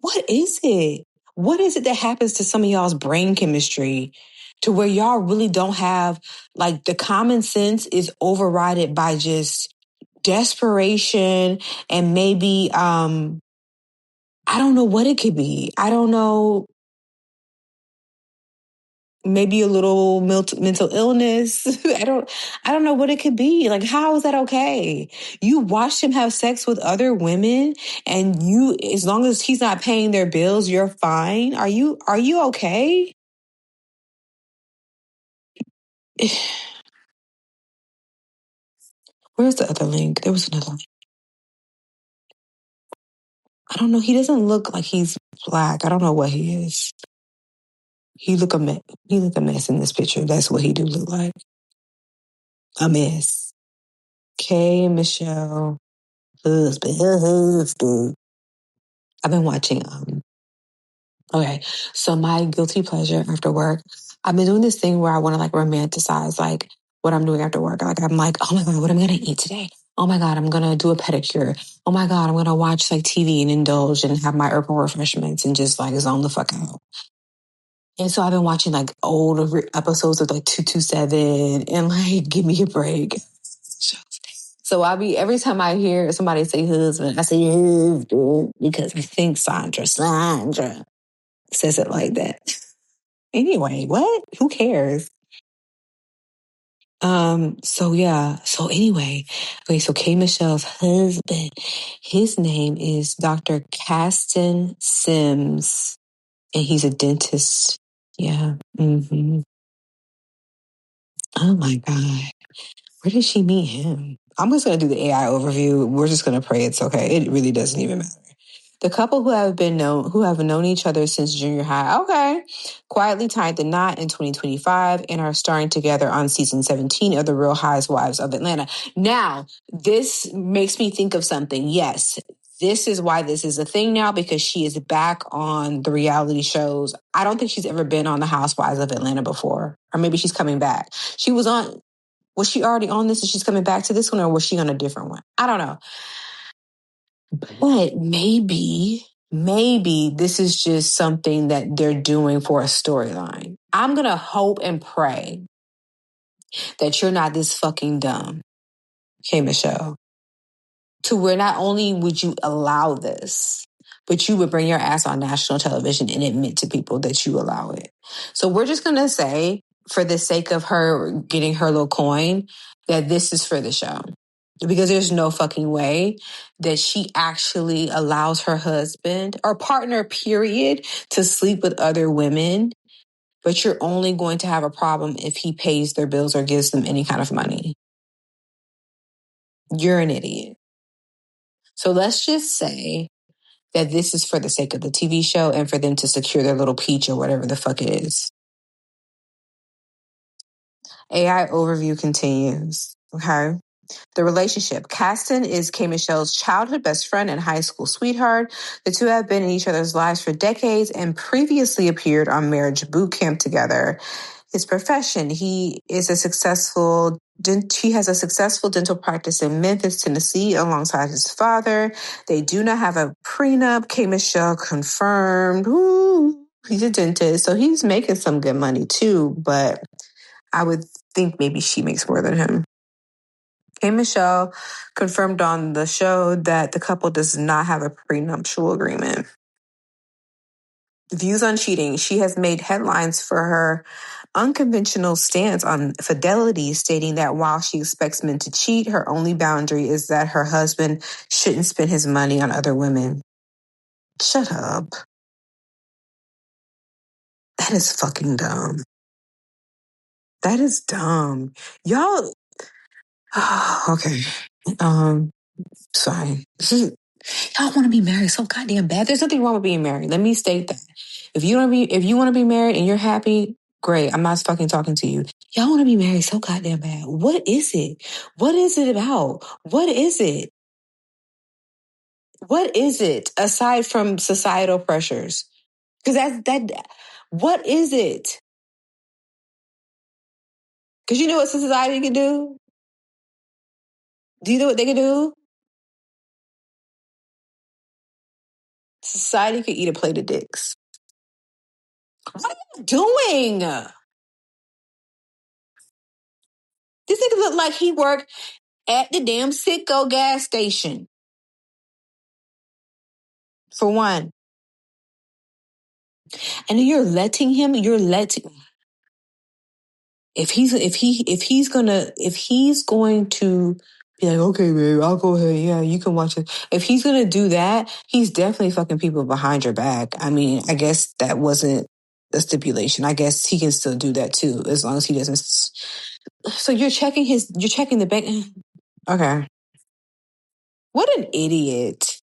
What is it? What is it that happens to some of y'all's brain chemistry to where y'all really don't have, like, the common sense is overridden by just desperation and maybe, I don't know what it could be. I don't know. maybe a little mental illness. I don't know what it could be. Like, how is that okay? You watched him have sex with other women, and you, as long as he's not paying their bills, you're fine. Are you okay? Where's the other link? There was another link. I don't know. He doesn't look like he's black. I don't know what he is. He look a mess. He look a mess in this picture. That's what he do look like. A mess. K Michelle husband. I've been watching okay. So my guilty pleasure after work, I've been doing this thing where I want to like romanticize like what I'm doing after work. Like I'm like, oh my God, what am I gonna eat today? Oh my God, I'm gonna do a pedicure. Oh my God, I'm gonna watch like TV and indulge and have my herbal refreshments and just like zone the fuck out. And so I've been watching like old episodes of like 227 and like give me a break. So I be every time I hear somebody say husband, I say husband because I think Sandra says it like that. Anyway, what? Who cares? So yeah. So anyway, okay, so K Michelle's husband, his name is Dr. Caston Sims, and he's a dentist. Yeah. Mm-hmm. Oh my God. Where did she meet him? I'm just going to do the AI overview. We're just going to pray it's okay. It really doesn't even matter. The couple who have known each other since junior high, okay, quietly tied the knot in 2025 and are starring together on season 17 of The Real Housewives of Atlanta. Now, this makes me think of something. Yes, this is why this is a thing now, because she is back on the reality shows. I don't think she's ever been on The Housewives of Atlanta before, or maybe she's coming back. She was on. Was she already on this and she's coming back to this one, or was she on a different one? I don't know. But maybe this is just something that they're doing for a storyline. I'm going to hope and pray that you're not this fucking dumb, okay, Michelle, to where not only would you allow this, but you would bring your ass on national television and admit to people that you allow it. So we're just going to say, for the sake of her getting her little coin, that this is for the show. Because there's no fucking way that she actually allows her husband or partner, period, to sleep with other women. But you're only going to have a problem if he pays their bills or gives them any kind of money. You're an idiot. So let's just say that this is for the sake of the TV show and for them to secure their little peach or whatever the fuck it is. AI overview continues. Okay. The relationship. Caston is K. Michelle's childhood best friend and high school sweetheart. The two have been in each other's lives for decades and previously appeared on Marriage Boot Camp together. His profession. He has a successful dental practice in Memphis, Tennessee, alongside his father. They do not have a prenup. K. Michelle confirmed. Ooh, he's a dentist, so he's making some good money too, but I would think maybe she makes more than him. K. Michelle confirmed on the show that the couple does not have a prenuptial agreement. Views on cheating. She has made headlines for her unconventional stance on fidelity, stating that while she expects men to cheat, her only boundary is that her husband shouldn't spend his money on other women. Shut up. That is fucking dumb. That is dumb. Y'all. Okay. Sorry. Y'all want to be married so goddamn bad. There's nothing wrong with being married. Let me state that. If you want to be married and you're happy, great. I'm not fucking talking to you. Y'all want to be married so goddamn bad. What is it? What is it about? What is it? What is it aside from societal pressures? Because what is it? Because you know what society can do? Do you know what they can do? Society could eat a plate of dicks. What are you doing? This nigga look like he worked at the damn Citgo gas station. For one. And you're letting him. if he's going to be like, okay, babe, I'll go ahead, yeah, you can watch it. If he's gonna do that, he's definitely fucking people behind your back. I mean, I guess that wasn't a stipulation. I guess he can still do that too, as long as he doesn't. So you're checking the bank. Okay, what an idiot.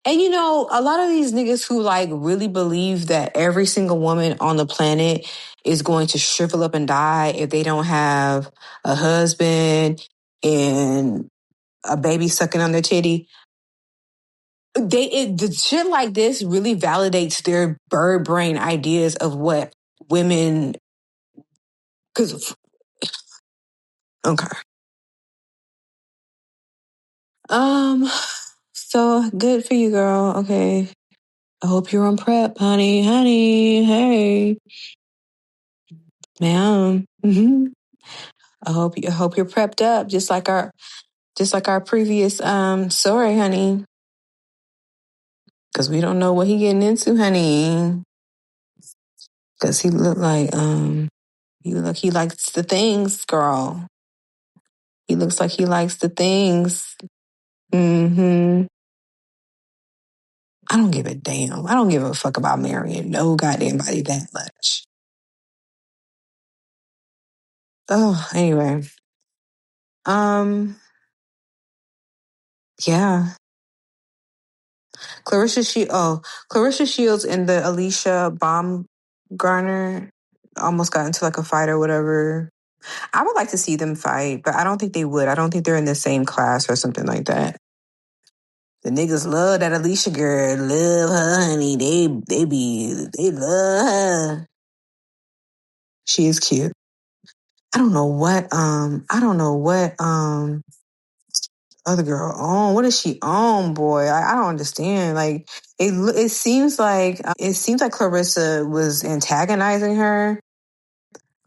And you know, a lot of these niggas who like really believe that every single woman on the planet is going to shrivel up and die if they don't have a husband and a baby sucking on their titty. The shit like this really validates their bird brain ideas of what women. Because okay, so good for you, girl. Okay, I hope you're on prep, honey. Hey, ma'am. Mm-hmm. I hope you're prepped up, just like our previous story, honey. Because we don't know what he getting into, honey. Because he looked like he likes the things, girl. He looks like he likes the things. Mm-hmm. I don't give a damn. I don't give a fuck about marrying no goddamn body that much. Oh, anyway. Yeah. Clarissa Shields and the Alicia Baumgartner almost got into like a fight or whatever. I would like to see them fight, but I don't think they would. I don't think they're in the same class or something like that. The niggas love that Alicia girl. Love her, honey. They love her. She is cute. I don't know what other girl on. What is she on, boy? I don't understand. Like it seems like Clarissa was antagonizing her.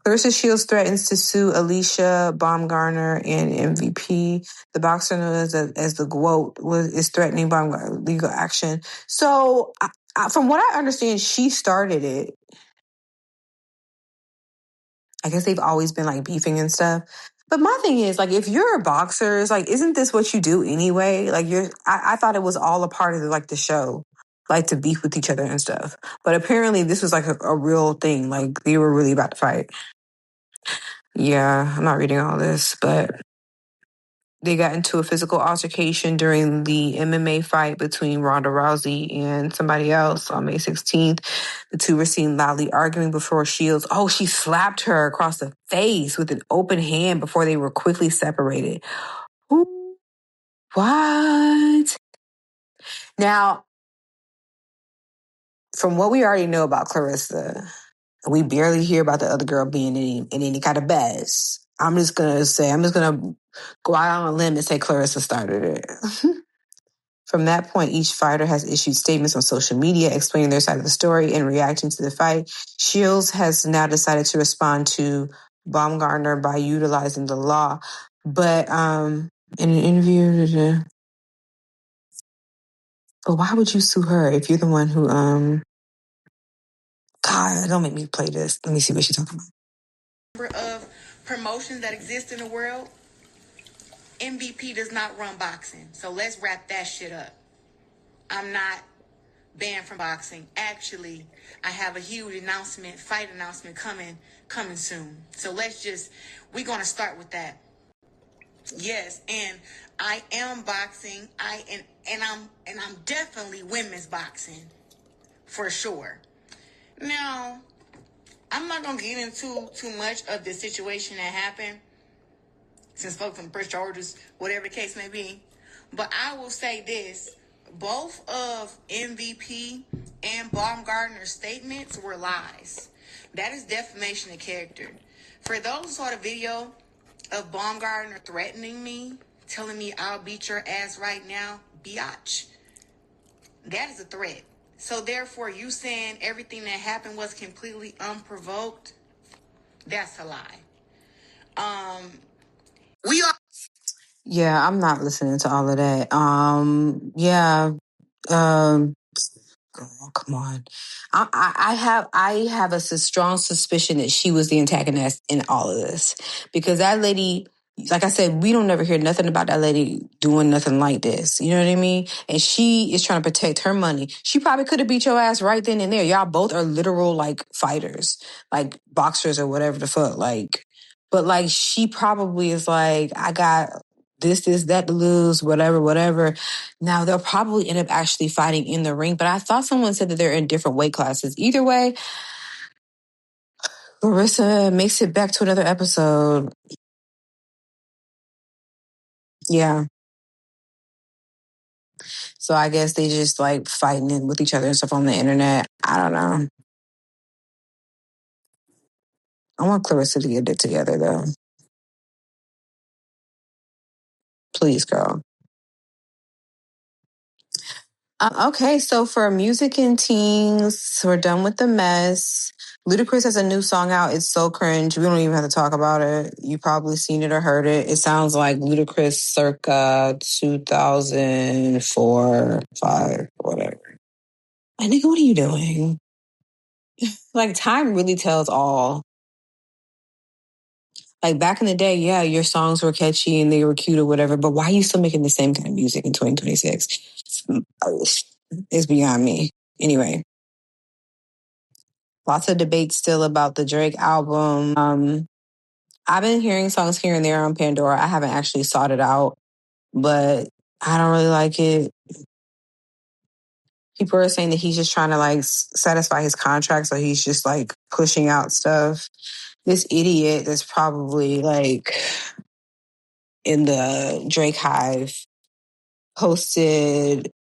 Clarissa Shields threatens to sue Alicia Baumgartner and MVP. The boxer known as the GWOAT is threatening Baumgartner legal action. So, from what I understand, she started it. I guess they've always been like beefing and stuff. But my thing is, like, if you're a boxer, it's like, isn't this what you do anyway? Like, I thought it was all a part of the show, like to beef with each other and stuff. But apparently, this was like a real thing. Like, they were really about to fight. Yeah, I'm not reading all this, but they got into a physical altercation during the MMA fight between Ronda Rousey and somebody else on May 16th. The two were seen loudly arguing before Shields. Oh, she slapped her across the face with an open hand before they were quickly separated. Ooh, what? Now, from what we already know about Clarissa, we barely hear about the other girl being in any kind of buzz. I'm just gonna go out on a limb and say Clarissa started it. From that point, each fighter has issued statements on social media explaining their side of the story and reacting to the fight. Shields has now decided to respond to Baumgartner by utilizing the law. But in an interview, but why would you sue her if you're the one who God, don't make me play this. Let me see what she's talking about. Of promotions that exist in the world, MVP does not run boxing. So let's wrap that shit up. I'm not banned from boxing. Actually, I have a huge fight announcement coming soon. So we're gonna start with that. Yes, and I am boxing. I'm definitely women's boxing for sure. Now, I'm not gonna get into too much of the situation that happened since folks from press charges, whatever the case may be. But I will say this. Both of MVP and Baumgartner's statements were lies. That is defamation of character. For those who saw the video of Baumgartner threatening me, telling me I'll beat your ass right now, biatch. That is a threat. So therefore, you saying everything that happened was completely unprovoked, that's a lie. We are. Yeah, I'm not listening to all of that. Yeah. girl, come on. I have a strong suspicion that she was the antagonist in all of this, because that lady, like I said, we don't never hear nothing about that lady doing nothing like this. You know what I mean? And she is trying to protect her money. She probably could have beat your ass right then and there. Y'all both are literal like fighters, like boxers or whatever the fuck. Like, but like she probably is like, I got this, that to lose, whatever. Now they'll probably end up actually fighting in the ring, but I thought someone said that they're in different weight classes. Either way, Larissa makes it back to another episode. Yeah. So I guess they just like fighting with each other and stuff on the internet. I don't know. I want Clarissa to get it together though. Please, girl. Okay, so for music and teens, we're done with the mess. Ludacris has a new song out. It's so cringe. We don't even have to talk about it. You probably seen it or heard it. It sounds like Ludacris circa 2004, 5, whatever. My nigga, what are you doing? Like, time really tells all. Like, back in the day, yeah, your songs were catchy and they were cute or whatever, but why are you still making the same kind of music in 2026? It's beyond me. Anyway. Lots of debate still about the Drake album. I've been hearing songs here and there on Pandora. I haven't actually sought it out, but I don't really like it. People are saying that he's just trying to like satisfy his contract, so he's just like pushing out stuff. This idiot that's probably like in the Drake hive posted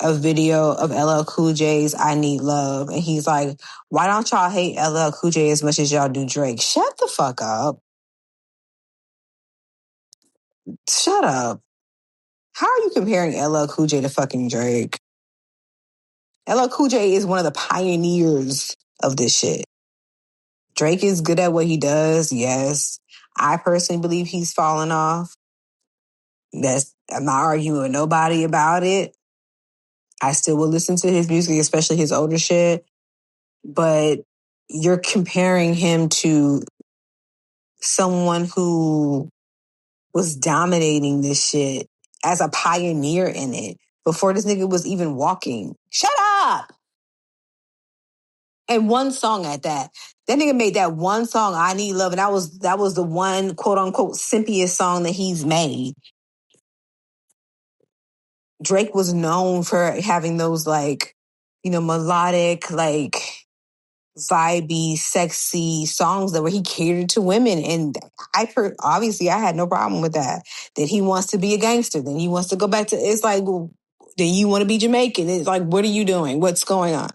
a video of LL Cool J's I Need Love. And he's like, why don't y'all hate LL Cool J as much as y'all do Drake? Shut the fuck up. Shut up. How are you comparing LL Cool J to fucking Drake? LL Cool J is one of the pioneers of this shit. Drake is good at what he does, yes. I personally believe he's fallen off. I'm not arguing with nobody about it. I still will listen to his music, especially his older shit. But you're comparing him to someone who was dominating this shit as a pioneer in it before this nigga was even walking. Shut up! And one song at that. That nigga made that one song, I Need Love, and that was the one quote unquote simpiest song that he's made. Drake was known for having those like, melodic, like vibey, sexy songs that where he catered to women. And obviously I had no problem with that. That he wants to be a gangster. Then he wants to go back to, it's like, well, then you want to be Jamaican. It's like, what are you doing? What's going on?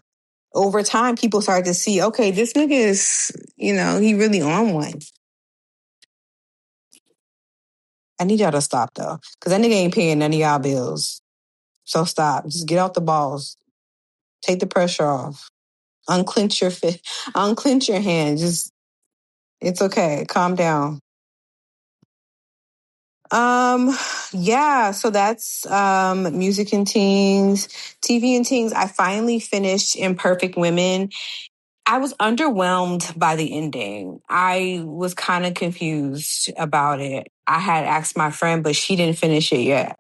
Over time, people started to see, okay, this nigga is, he really on one. I need y'all to stop though. Cause that nigga ain't paying none of y'all bills. So stop. Just get out the balls. Take the pressure off. Unclench your fist. Unclench your hand. It's okay. Calm down. Yeah, so that's music and teens, TV and teens. I finally finished Imperfect Women. I was underwhelmed by the ending. I was kind of confused about it. I had asked my friend, but she didn't finish it yet.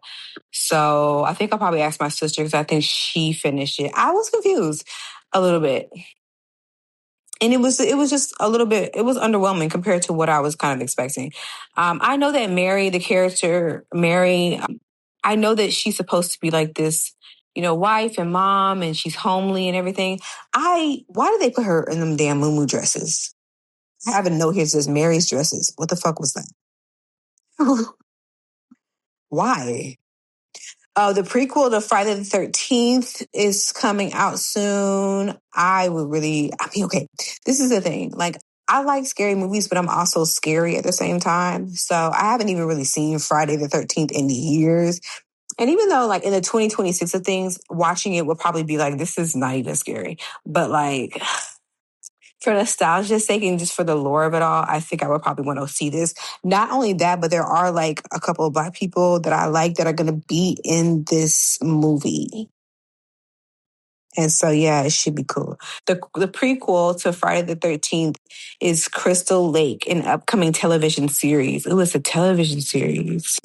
So I think I'll probably ask my sister because I think she finished it. I was confused a little bit. And it was just a little bit, it was underwhelming compared to what I was kind of expecting. I know that Mary, the character, I know that she's supposed to be like this, wife and mom, and she's homely and everything. Why did they put her in them damn muumuu dresses? I have a note here that says Mary's dresses. What the fuck was that? Why? The prequel to Friday the 13th is coming out soon. Okay, this is the thing. Like, I like scary movies, but I'm also scary at the same time. So I haven't even really seen Friday the 13th in years. And even though, like, in the 2026 of things, watching it would probably be like, this is not even scary. But, like, for nostalgia's sake and just for the lore of it all, I think I would probably want to see this. Not only that, but there are like a couple of Black people that I like that are going to be in this movie. And so, yeah, it should be cool. The prequel to Friday the 13th is Crystal Lake, an upcoming television series. It was a television series.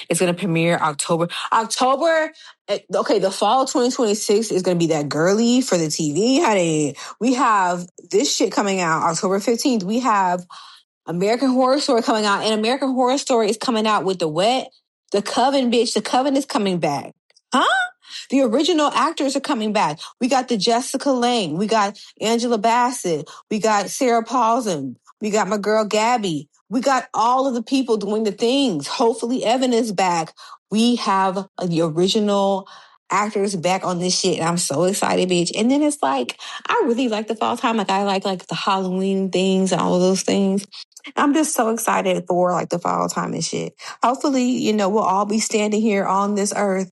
It's going to premiere October. Okay, the fall of 2026 is going to be that girly for the TV, honey. We have this shit coming out October 15th. We have American Horror Story coming out, and American Horror Story is coming out with the Coven, bitch. The Coven is coming back. Huh? The original actors are coming back. We got the Jessica Lange. We got Angela Bassett. We got Sarah Paulson. We got my girl Gabby. We got all of the people doing the things. Hopefully Evan is back. We have the original actors back on this shit. And I'm so excited, bitch. And then it's like, I really like the fall time. Like I like the Halloween things and all of those things. I'm just so excited for like the fall time and shit. Hopefully, we'll all be standing here on this earth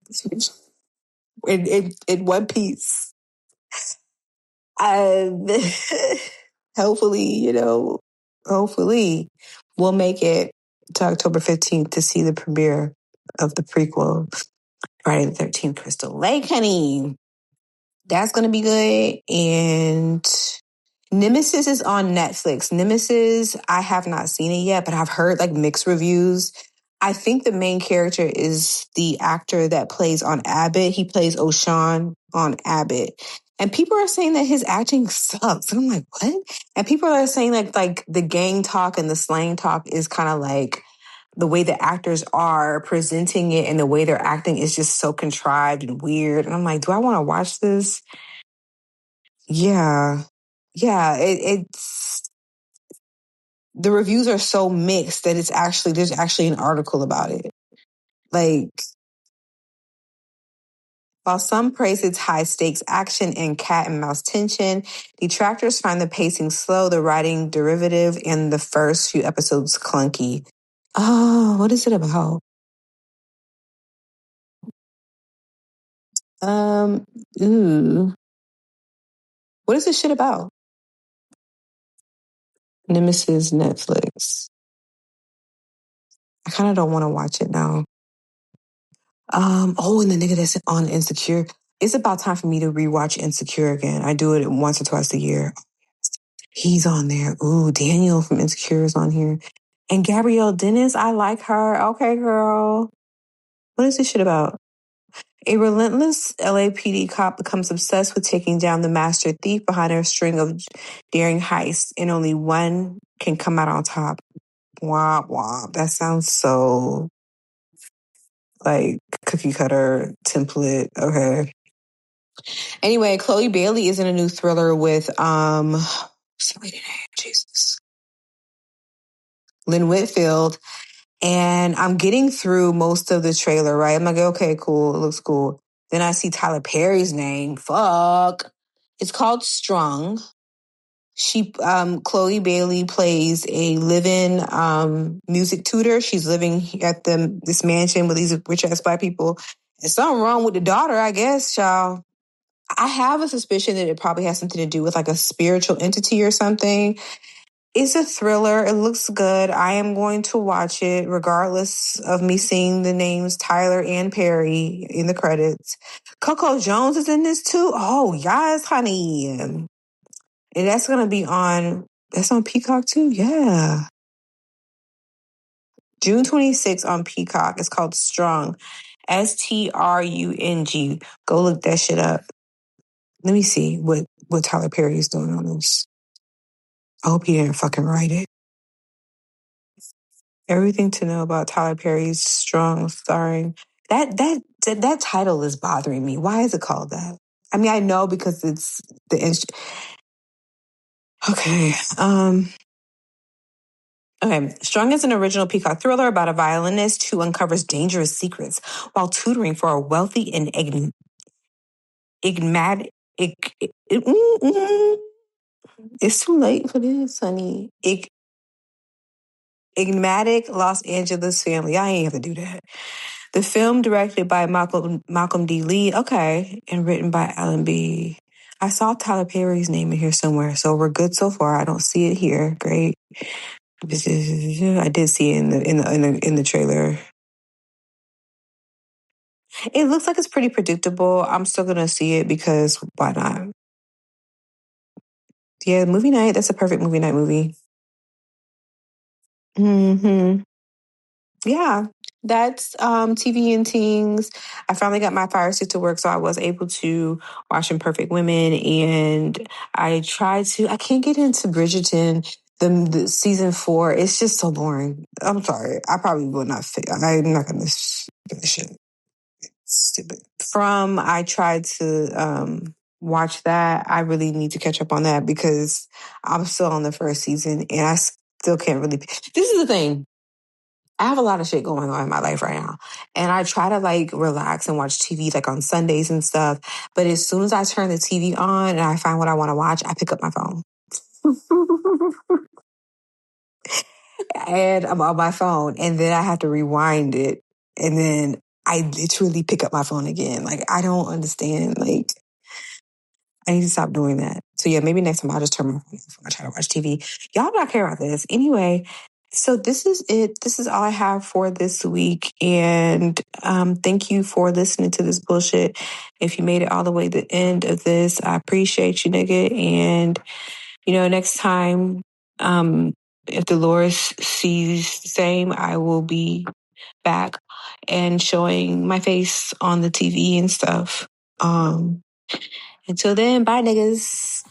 in one piece. Hopefully, hopefully we'll make it to October 15th to see the premiere of the prequel, Friday the 13th, Crystal Lake, honey. That's going to be good. And Nemesis is on Netflix. Nemesis, I have not seen it yet, but I've heard like mixed reviews. I think the main character is the actor that plays on Abbott. He plays O'Shawn on Abbott. And people are saying that his acting sucks. And I'm like, what? And people are saying like the gang talk and the slang talk is kind of like the way the actors are presenting it and the way they're acting is just so contrived and weird. And I'm like, do I want to watch this? Yeah. Yeah, it's the reviews are so mixed that there's actually an article about it. Like, while some praise its high stakes action and cat and mouse tension, detractors find the pacing slow, the writing derivative, and the first few episodes clunky. Oh, what is it about? Um, ooh, what is this shit about? Nemesis Netflix. I kind of don't want to watch it now. And the nigga that's on Insecure. It's about time for me to rewatch Insecure again. I do it once or twice a year. He's on there. Ooh, Daniel from Insecure is on here. And Gabrielle Dennis, I like her. Okay, girl. What is this shit about? A relentless LAPD cop becomes obsessed with taking down the master thief behind a string of daring heists, and only one can come out on top. Wah, wah. That sounds so like cookie cutter template. Okay. Anyway, Chloe Bailey is in a new thriller with what's the lady name? Jesus. Lynn Whitfield. And I'm getting through most of the trailer, right? I'm like, okay, cool. It looks cool. Then I see Tyler Perry's name. Fuck. It's called Strung. Chloe Bailey plays a live-in music tutor. She's living at this mansion with these rich ass black people. There's something wrong with the daughter, I guess, y'all. I have a suspicion that it probably has something to do with like a spiritual entity or something. It's a thriller. It looks good. I am going to watch it regardless of me seeing the names Tyler and Perry in the credits. Coco Jones is in this too. Oh, yes, honey. And that's going to be that's on Peacock too? Yeah. June 26th on Peacock. It's called Strung. Strung. Go look that shit up. Let me see what Tyler Perry is doing on this. I hope he didn't fucking write it. Everything to know about Tyler Perry's Strong starring. That title is bothering me. Why is it called that? I mean, I know because it's okay. Okay. Strong is an original Peacock thriller about a violinist who uncovers dangerous secrets while tutoring for a wealthy and enigmatic. It's too late for this, honey. Enigmatic Los Angeles family. I ain't have to do that. The film directed by Malcolm D. Lee, okay, and written by Alan B. I saw Tyler Perry's name in here somewhere, so we're good so far. I don't see it here. Great. I did see it in the trailer. It looks like it's pretty predictable. I'm still gonna see it because why not? Yeah, movie night. That's a perfect movie night movie. Hmm. Yeah, that's TV and things. I finally got my Fire Stick to work, so I was able to watch Imperfect Women, and I tried to. I can't get into Bridgerton. The season 4, it's just so boring. I'm sorry. I probably will not fit. I'm not gonna finish it. Stupid. From I tried to watch that. I really need to catch up on that because I'm still on the first season, and I still can't really. This is the thing. I have a lot of shit going on in my life right now. And I try to like relax and watch TV like on Sundays and stuff. But as soon as I turn the TV on and I find what I want to watch, I pick up my phone. And I'm on my phone. And then I have to rewind it. And then I literally pick up my phone again. Like, I don't understand. Like, I need to stop doing that. So yeah, maybe next time I'll just turn my phone off when I try to watch TV. Y'all not care about this. Anyway, so this is it. This is all I have for this week. And thank you for listening to this bullshit. If you made it all the way to the end of this, I appreciate you, nigga. And next time, if the Lord sees the same, I will be back and showing my face on the TV and stuff. Until then, bye, niggas.